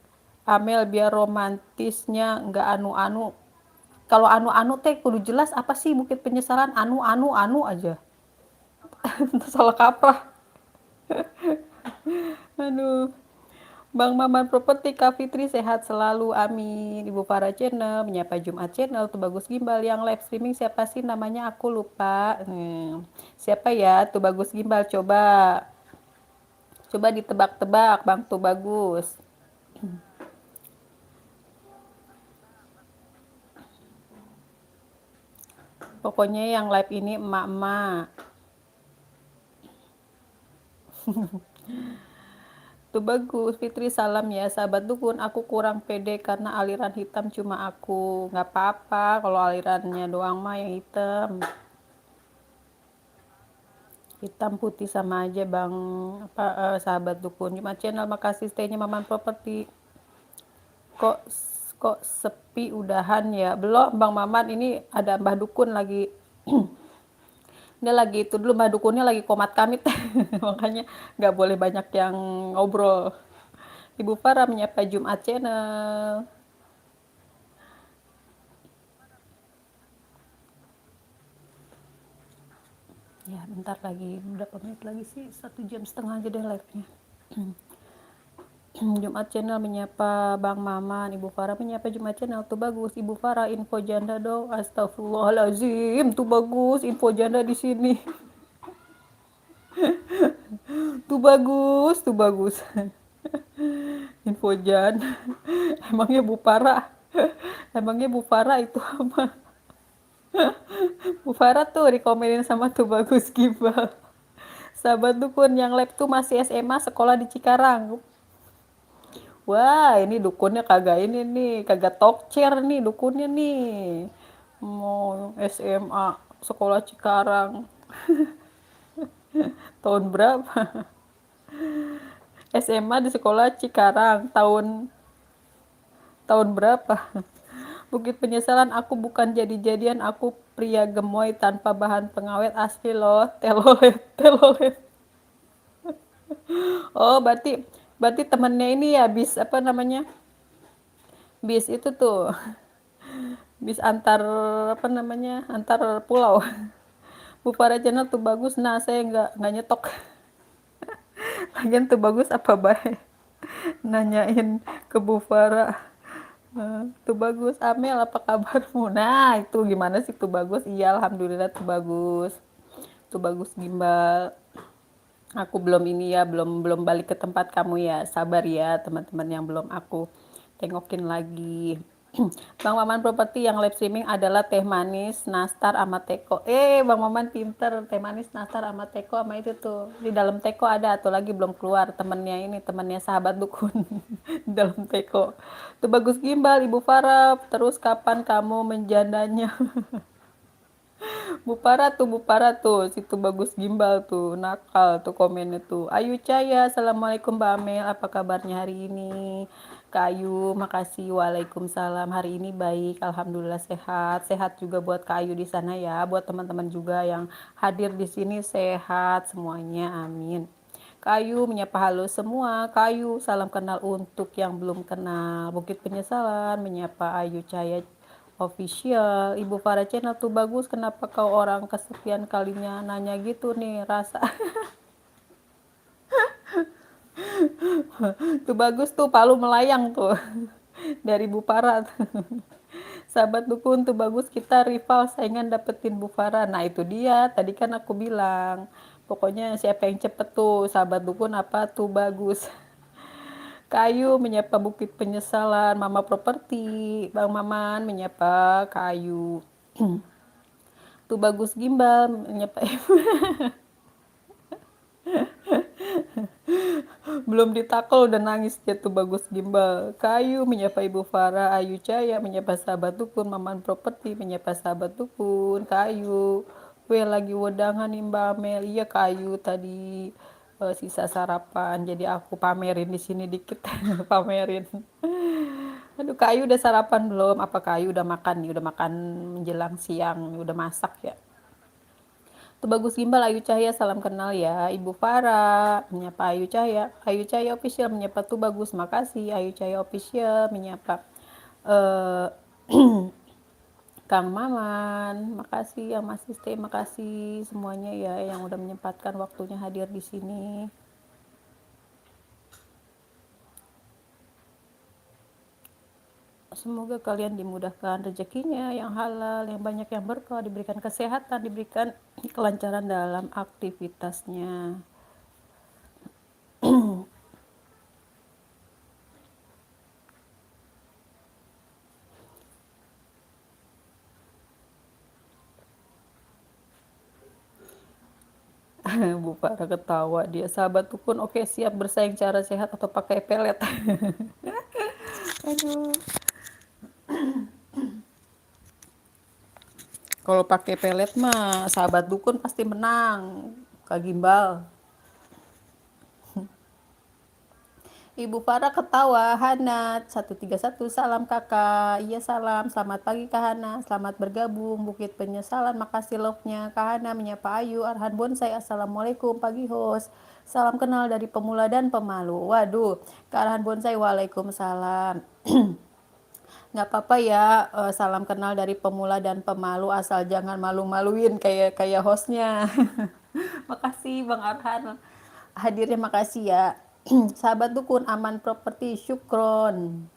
Amel biar romantisnya nggak anu-anu. Kalau anu-anu teh kudu jelas apa sih bukit penyesalan anu-anu aja. Salah kaprah. Aduh. Bang Maman Properti Kak Fitri sehat selalu amin. Ibu Farah Channel menyapa Jumat Channel tuh bagus gimbal yang live streaming siapa sih namanya aku lupa. Siapa ya tuh bagus gimbal coba ditebak-tebak Bang tuh bagus. Pokoknya yang live ini emak-emak. Tuh bagus, Fitri salam ya sahabat dukun. Aku kurang pede karena aliran hitam cuma aku. Nggak apa-apa kalau alirannya doang mah yang hitam. Hitam putih sama aja bang apa sahabat dukun. Cuma channel makasih stay-nya Maman Property. Kok kok sepi udahan ya? Belum Bang Maman ini ada Mbah Dukun lagi. Dia lagi itu dulu Mbah Dukunnya lagi komat kamit. Makanya nggak boleh banyak yang ngobrol. Ibu Farah menyapa Jumat Channel. Ya bentar lagi, berapa menit lagi sih? 1,5 jam aja deh live-nya. Jumat Channel menyapa Bang Maman, Ibu Farah menyapa Jumat Channel, tuh bagus. Ibu Farah info janda dong. Astagfirullahalazim, tuh bagus info janda di sini. Tuh bagus, tuh bagus. Info janda. Emangnya Bu Farah? Emangnya Bu Farah itu apa? Bu Farah tuh dikomenin sama tuh bagus Gibal. Sahabat dukun yang lab tuh masih SMA sekolah di Cikarang. Wah, ini dukunnya kagak ini nih, kagak tokcer nih dukunnya nih. Mau SMA, sekolah Cikarang. Tahun berapa? SMA di sekolah Cikarang, tahun tahun berapa? Bukit penyesalan aku bukan jadi-jadian, aku pria gemoy tanpa bahan pengawet asli loh. Telolet, telolet. Oh, berarti berarti temennya ini ya bis apa namanya? Bis itu tuh. Bis antar apa namanya? Antar pulau. Bu Farah channel tuh bagus. Nah, saya nggak nyetok. Lagian tuh bagus apa baik? Nanyain ke Bu Farah. Tuh bagus. Amel apa kabarmu? Nah, itu gimana sih tuh bagus? Iya, alhamdulillah tuh bagus. Tuh bagus gimbal. Aku belum ini ya, belum belum balik ke tempat kamu ya. Sabar ya, teman-teman yang belum aku tengokin lagi. Bang Maman Properti yang live streaming adalah teh manis, nastar, sama teko. Bang Maman pinter, teh manis, nastar, sama teko, sama itu tuh. Di dalam teko ada tuh lagi belum keluar temennya ini, temennya sahabat dukun. Di dalam teko. Tuh bagus gimbal, Ibu Farah. Terus kapan kamu menjandanya? Bu Para tuh, situ bagus gimbal tuh, nakal tuh komennya tuh. Ayu Caya, Assalamualaikum Mbak Amel, apa kabarnya hari ini? Kak Ayu, makasih, Waalaikumsalam. Hari ini baik, Alhamdulillah sehat. Sehat juga buat Kak Ayu di sana ya, buat teman-teman juga yang hadir di sini sehat semuanya, amin. Kayu menyapa halo semua. Kayu salam kenal untuk yang belum kenal. Bukit Penyesalan menyapa Ayu Cahaya official. Ibu Farah channel tuh bagus. Kenapa kau orang kesekian kalinya nanya gitu nih rasa. Tuh bagus tuh palu melayang tuh. Dari Bu Farah. Sahabat dukun tuh bagus kita rival saingan dapetin Bu Farah. Nah itu dia tadi kan aku bilang. Pokoknya siapa yang cepet tuh sahabat dukun apa tuh bagus. Kayu menyapa Bukit Penyesalan, Mama Properti, Bang Maman menyapa Kayu. Tuh bagus gimbal menyapa Belum ditakel udah nangis dia tuh Bagus Gimbal. Kayu menyapa Ibu Farah, Ayu Caya menyapa sahabat dukun, Maman Properti menyapa sahabat dukun, Kayu. Gue lagi wedangan nih Mbak Amel. Iya Kayu tadi sisa sarapan. Jadi aku pamerin di sini dikit pamerin. Aduh Kayu udah sarapan belum? Apa Kayu udah makan nih? Udah makan menjelang siang, udah masak ya? Tuh Bagus Gimbal, Ayu Cahaya, salam kenal ya. Ibu Farah, menyapa Ayu Cahaya. Ayu Cahaya official, menyapa tuh Bagus, makasih. Ayu Cahaya official, menyapa eh Kang Maman, makasih yang masih stay, makasih semuanya ya yang udah menyempatkan waktunya hadir di sini. Semoga kalian dimudahkan rezekinya yang halal, yang banyak yang berkah, diberikan kesehatan, diberikan kelancaran dalam aktivitasnya. Bu Farah ketawa dia. Sahabat dukun, oke siap bersaing cara sehat atau pakai pelet. Aduh. Kalau pakai pelet mah sahabat dukun pasti menang. Kak Gimbal. Ibu Farah ketawa, Hana 131, salam kakak, iya salam, selamat pagi Kak Hana, selamat bergabung, Bukit Penyesalan, makasih love-nya, Kak Hana menyapa Ayu, Arhan Bonsai, assalamualaikum, pagi host, salam kenal dari pemula dan pemalu, waduh, Kak Arhan Bonsai, waalaikumsalam, nggak apa-apa ya, salam kenal dari pemula dan pemalu, asal jangan malu-maluin kayak kayak hostnya, makasih Bang Arhan, hadirnya makasih ya. Sahabat dukun aman properti syukron.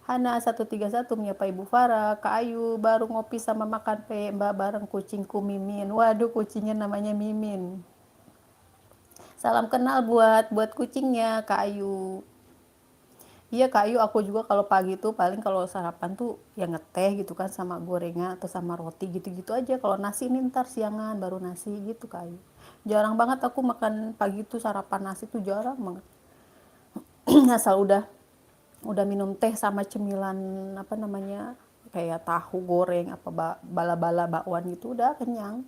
Hana 131 menyapa Ibu Farah, Kak Ayu baru ngopi sama makan Mbak bareng kucingku Mimin. Waduh kucingnya namanya Mimin. Salam kenal buat kucingnya Kak Ayu. Iya Kak Ayu, aku juga kalau pagi tuh paling kalau sarapan tuh ya ngeteh gitu kan sama gorengan atau sama roti gitu-gitu aja. Kalau nasi nih ntar siangan baru nasi gitu Kak Ayu. Jarang banget aku makan pagi tuh sarapan nasi tuh jarang banget. Asal udah minum teh sama cemilan apa namanya kayak tahu goreng apa bala-bala bakwan gitu udah kenyang.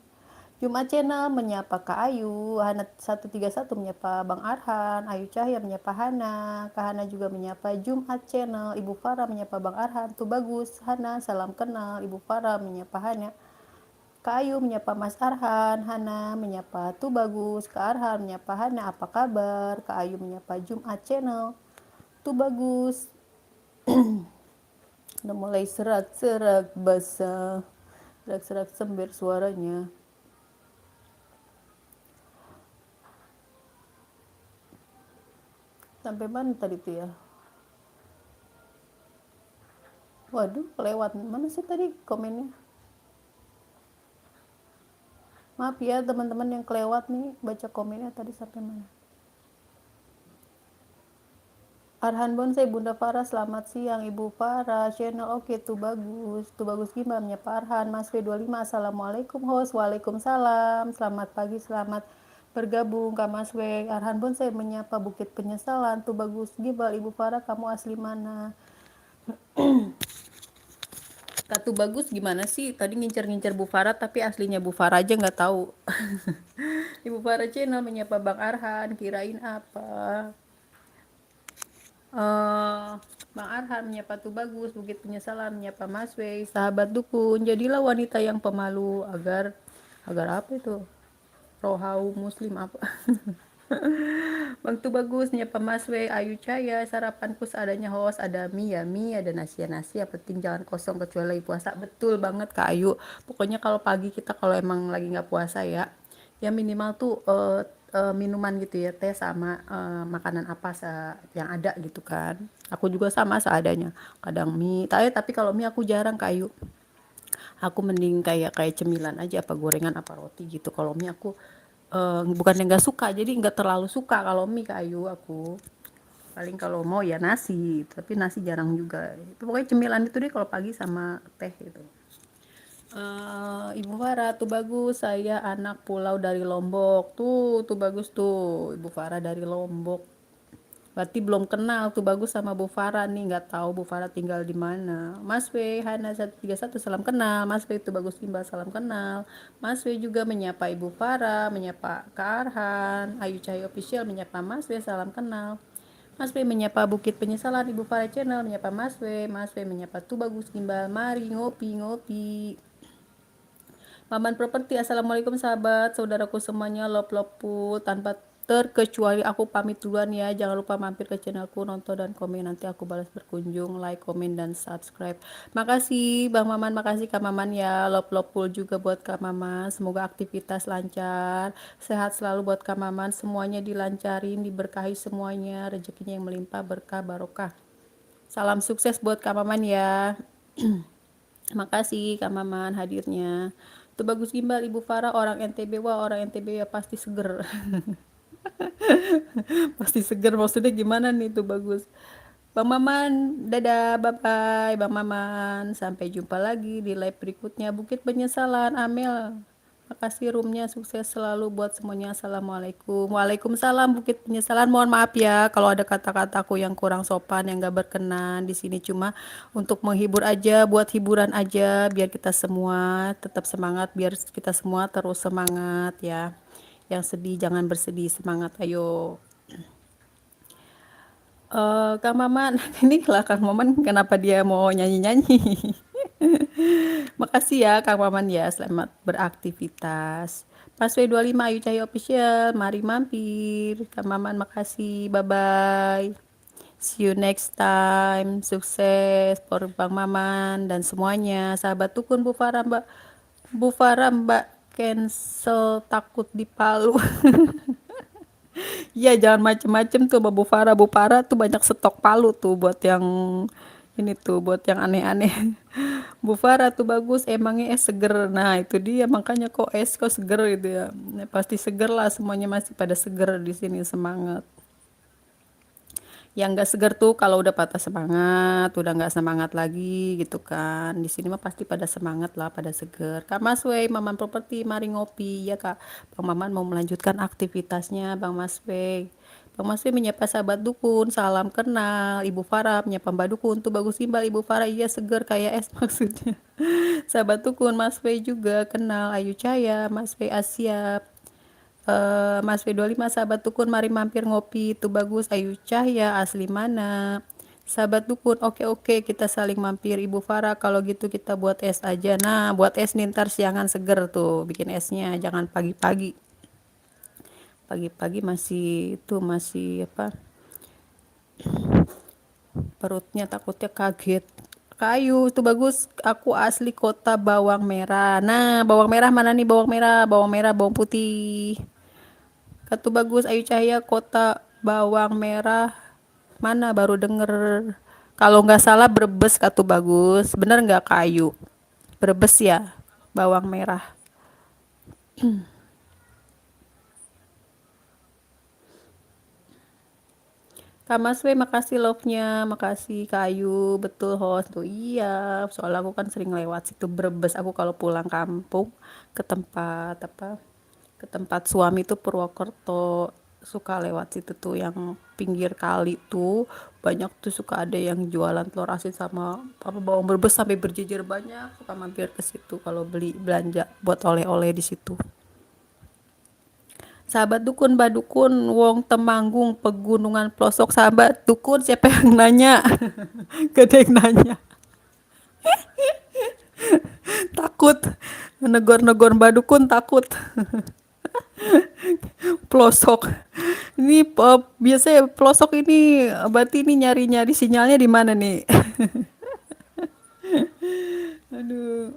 Jumat channel menyapa Kak Ayu, Hana 131 menyapa Bang Arhan, Ayu Cahya menyapa Hana, Kak Hana juga menyapa Jumat channel, Ibu Farah menyapa Bang Arhan, tuh bagus, Hana salam kenal, Ibu Farah menyapa Hana, Kak Ayu menyapa Mas Arhan, Hana menyapa tuh bagus, Kak Arhan menyapa Hana, apa kabar, Kak Ayu menyapa Jumat channel, tuh bagus, udah mulai serak-serak basah, serak-serak sembir suaranya. Sampai mana tadi tuh ya? Waduh, kelewat. Mana sih tadi komennya? Maaf ya teman-teman yang kelewat nih baca komennya tadi sampai mana. Arhan Bonsai, Bunda Farah, selamat siang Ibu Farah. Channel oke tuh bagus. Tuh bagus gimana ya Pak Arhan. Mas V25, Assalamualaikum host. Waalaikumsalam. Selamat pagi, selamat bergabung Kak Mas W. Arhan Bonsai menyapa Bukit Penyesalan. Tuh bagus gimana Ibu Farah, kamu asli mana? Katu bagus gimana sih? Tadi ngincer-ngincer Bu Farah tapi aslinya Bu Farah aja nggak tahu. Ibu Farah channel menyapa Bang Arhan, kirain apa? eh Bang Arhan menyapa tuh bagus, Bukit Penyesalan menyapa Mas Wei, sahabat dukun, jadilah wanita yang pemalu agar agar apa itu? Rohau muslim apa? Bang tuh bagus menyapa Mas Wei, Ayu Caya, sarapanku seadanya host, ada mie ya mie, ada nasi ya penting jangan kosong kecuali lagi puasa. Betul banget Kak Ayu. Pokoknya kalau pagi kita kalau emang lagi nggak puasa ya, ya minimal tuh minuman gitu ya teh sama makanan apa yang ada gitu kan. Aku juga sama seadanya. Kadang mie, tapi kalau mie aku jarang Kak Ayu. Aku mending kayak kayak cemilan aja apa gorengan apa roti gitu. Kalau mie aku bukan yang nggak suka, jadi nggak terlalu suka kalau mie Kak Ayu aku. Paling kalau mau ya nasi, tapi nasi jarang juga. Itu pokoknya cemilan itu deh kalau pagi sama teh gitu. Ibu Farah tuh bagus, saya anak pulau dari Lombok. Tuh bagus tuh, Ibu Farah dari Lombok. Berarti belum kenal tuh bagus sama Bu Farah nih, nggak tahu Bu Farah tinggal di mana. Mas W Hana 131 salam kenal. Mas W itu bagus Imbal salam kenal. Mas W juga menyapa Ibu Farah, menyapa Kak Arhan. Ayu Cahaya Official menyapa Mas W salam kenal. Mas W menyapa Bukit Penyesalan Ibu Farah Channel menyapa Mas W. Mas W menyapa tuh bagus Gimbal. Mari ngopi-ngopi. Maman Properti, Assalamualaikum sahabat, saudaraku semuanya, love tanpa terkecuali aku pamit duluan ya. Jangan lupa mampir ke channelku, nonton dan komen, nanti aku balas berkunjung, like, komen, dan subscribe. Makasih Bang Maman, makasih Kak Maman ya, love juga buat Kak Maman. Semoga aktivitas lancar, sehat selalu buat Kak Maman, semuanya dilancarin, diberkahi semuanya, rezekinya yang melimpah, berkah, barokah. Salam sukses buat Kak Maman ya. Makasih Kak Maman hadirnya. Tuh bagus Gimbal Ibu Farah orang NTB, wah orang NTB ya pasti seger. Pasti seger maksudnya gimana nih tuh bagus. Bang Maman, dadah, bye bye Bang Maman. Sampai jumpa lagi di live berikutnya. Bukit Penyesalan, Amel. Makasih roomnya sukses selalu buat semuanya. Assalamualaikum. Waalaikumsalam Bukit Penyesalan. Mohon maaf ya kalau ada kata-kataku yang kurang sopan yang gak berkenan di sini, cuma untuk menghibur aja, buat hiburan aja biar kita semua tetap semangat, biar kita semua terus semangat ya. Yang sedih jangan bersedih, semangat ayo. Kang Maman, ini lah Kang Maman kenapa dia mau nyanyi-nyanyi? Makasih ya Kang Maman ya, selamat beraktivitas. Mas W25 Ayu Cahaya Official, mari mampir. Kang Maman makasih, bye-bye. See you next time. Sukses for Bang Maman dan semuanya. Sahabat Tukun Bu Farah, Mbak. Bu Farah, Mbak cancel takut di Palu. Iya, jangan macem-macem tuh Mbak Bu Farah. Bu Farah tuh banyak stok palu tuh buat yang ini tuh, buat yang aneh-aneh. Bu Farah tuh bagus, emangnya es seger. Nah, itu dia makanya kok es kok seger gitu ya. Nah, pasti seger lah, semuanya masih pada seger di sini, semangat. Yang nggak seger tuh kalau udah patah semangat, udah nggak semangat lagi gitu kan. Di sini mah pasti pada semangat lah, pada seger. Kak Mas Wey, Maman Properti, mari ngopi ya Kak. Bang Maman mau melanjutkan aktivitasnya, Bang Mas Wey. Bang Mas Wey menyapa sahabat dukun, salam kenal. Ibu Farah menyapa Mbak Dukun, tuh bagus simbal Ibu Farah, iya seger kayak es maksudnya. Sahabat dukun, Mas Wey juga kenal. Ayu Cahaya, Mas Wey Asia, Mas V25 sahabat dukun mari mampir ngopi itu bagus Ayu Cahya asli mana sahabat dukun oke kita saling mampir Ibu Farah kalau gitu kita buat es aja nah buat es nih ntar siangan seger tuh bikin esnya jangan pagi-pagi masih itu masih apa perutnya takutnya kaget kayu itu bagus aku asli kota bawang merah nah bawang merah mana nih bawang merah bawang putih Katu bagus Ayu Cahaya kota bawang merah mana baru denger kalau nggak salah Brebes Katu bagus bener nggak kayu Brebes ya bawang merah Kak Mas W makasih love-nya makasih kayu betul host tuh iya soalnya aku kan sering lewat situ Brebes aku kalau pulang kampung ke tempat apa ke tempat suami tuh Purwokerto suka lewat situ tuh yang pinggir kali tuh banyak tuh suka ada yang jualan telur asin sama apa bawang Brebes sampai berjejer banyak suka mampir ke situ kalau beli belanja buat oleh-oleh di situ. Sahabat dukun, badukun, wong temanggung, pegunungan pelosok, sahabat dukun, siapa yang nanya? Gak ada yang nanya. Takut. Negor-negor badukun takut. Pelosok. Ini biasanya pelosok ini berarti ini nyari-nyari sinyalnya di mana nih? Aduh.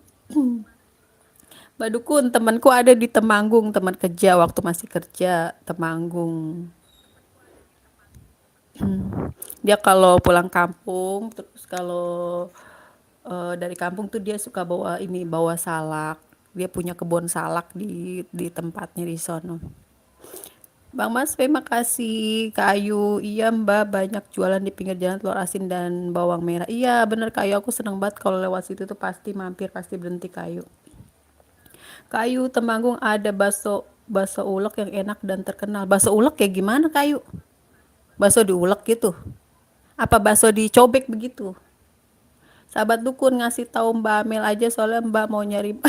Mbak Dukun, temanku ada di Temanggung, teman kerja waktu masih kerja Temanggung. Dia kalau pulang kampung, terus kalau dari kampung tuh dia suka bawa ini, bawa salak. Dia punya kebun salak di tempatnya di sono. Bang Mas, terima kasih. Kayu, iya Mbak, banyak jualan di pinggir jalan telur asin dan bawang merah. Iya, bener kayu. Aku seneng banget kalau lewat situ tuh pasti mampir, pasti berhenti kayu. Kayu Temanggung ada bakso bakso ulek yang enak dan terkenal. Bakso ulek kayak gimana Kayu? Bakso diulek gitu? Apa bakso dicobek begitu? Sahabat dukun ngasih tahu Mbak Amel aja soalnya Mbak mau nyari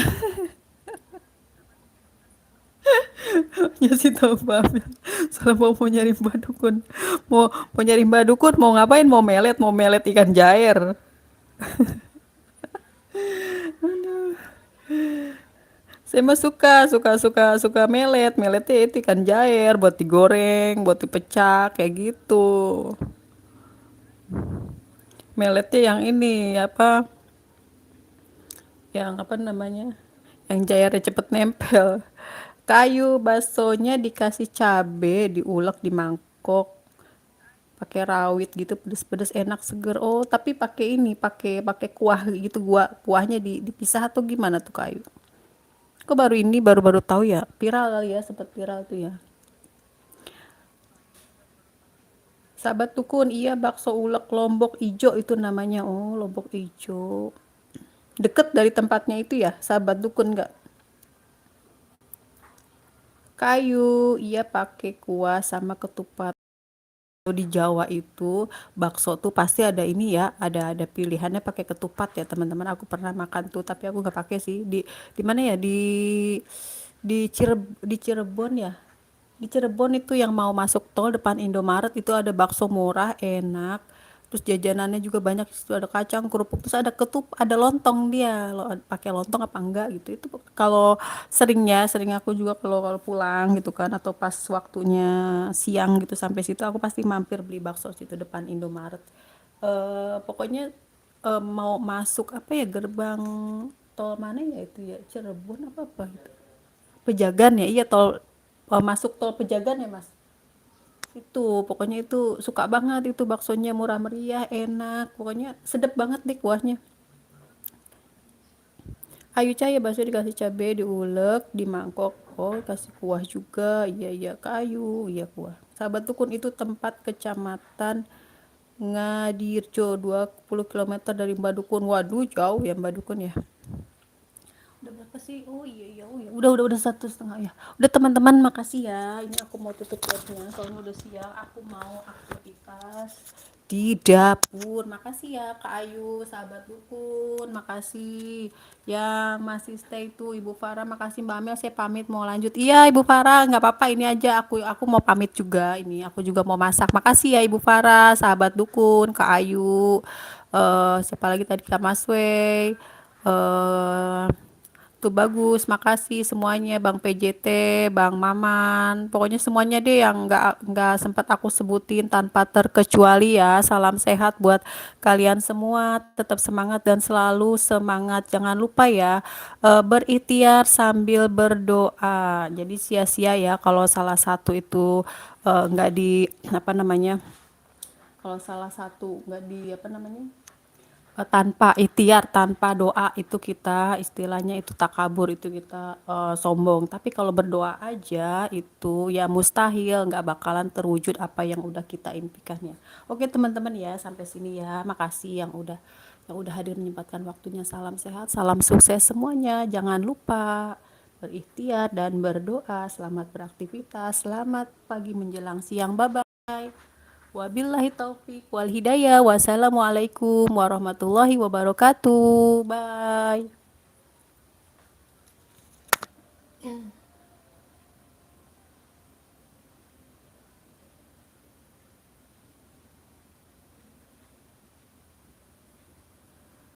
ngasih tahu Mbak Amel soalnya mau nyari Mbak dukun. Mau nyari Mbak dukun mau ngapain? Mau melet ikan jair. Saya mah suka melet. Meletnya itu ikan jair buat digoreng, buat dipecah kayak gitu. Meletnya yang ini apa? Yang apa namanya? Yang jairnya cepet nempel. Kayu baksonya dikasih cabe, diulek di mangkok, pakai rawit gitu, pedes-pedes enak seger. Oh, tapi pakai ini, pakai pakai kuah gitu, kuahnya dipisah atau gimana tuh Kayu? Kok baru ini baru-baru tahu ya? Viral kali ya, sempat viral tuh ya. Sahabat dukun, iya bakso ulek Lombok Ijo itu namanya. Oh, Lombok Ijo. Deket dari tempatnya itu ya, sahabat dukun nggak? Kayu, iya pakai kuah sama ketupat. Kalau di Jawa itu bakso tuh pasti ada ini ya, ada pilihannya pakai ketupat ya teman-teman. Aku pernah makan tuh, tapi aku nggak pakai sih. Di mana ya? Di Cirebon ya. Di Cirebon itu yang mau masuk tol depan Indomaret itu ada bakso murah, enak. Terus jajanannya juga banyak, itu ada kacang, kerupuk, terus ada ada lontong dia. Pakai lontong apa enggak gitu. Itu kalau sering aku juga kalau kalau pulang gitu kan atau pas waktunya siang gitu sampai situ aku pasti mampir beli bakso situ depan Indomaret. Pokoknya mau masuk apa ya gerbang tol mana ya itu ya Cirebon apa apa gitu. Pejagan ya, iya tol masuk tol Pejagan ya Mas. Itu pokoknya itu suka banget itu baksonya murah meriah, enak, pokoknya sedep banget deh kuahnya. Ayu caya bakso dikasih cabai, diulek, di mangkok. Oh, kasih kuah juga. Iya iya kayu, iya kuah. Sahabat Dukun itu tempat kecamatan Ngadirjo 20 kilometer dari Mbak Dukun. Waduh, jauh ya Mbak Dukun ya. Udah berapa sih? Oh iya iya oh iya. Udah 1,5 ya. Udah teman-teman makasih ya. Ini aku mau tutup live-nya soalnya udah siang. Aku mau aktivitas di dapur. Makasih ya Kak Ayu, sahabat dukun. Makasih yang masih stay tuh Ibu Farah. Makasih Mbak Amel. Saya pamit mau lanjut. Iya Ibu Farah, nggak apa-apa ini aja. Aku mau pamit juga. Ini aku juga mau masak. Makasih ya Ibu Farah, sahabat dukun, Kak Ayu. Siapa lagi tadi Kak Maswei. eh Tuh bagus, makasih semuanya Bang PJT, Bang Maman, pokoknya semuanya deh yang nggak sempat aku sebutin tanpa terkecuali ya. Salam sehat buat kalian semua, tetap semangat dan selalu semangat. Jangan lupa ya berikhtiar sambil berdoa. Jadi sia-sia ya kalau salah satu itu nggak di apa namanya? Kalau salah satu nggak di apa namanya? Tanpa ikhtiar, tanpa doa itu kita istilahnya itu takabur, itu kita sombong. Tapi kalau berdoa aja itu ya mustahil nggak bakalan terwujud apa yang udah kita impikan ya. Oke teman-teman ya sampai sini ya. Makasih yang udah hadir menyempatkan waktunya. Salam sehat, salam sukses semuanya. Jangan lupa berikhtiar dan berdoa. Selamat beraktivitas, selamat pagi menjelang siang. Bye bye. Wabillahi taufik wal hidayah. Wassalamualaikum warahmatullahi wabarakatuh. Bye.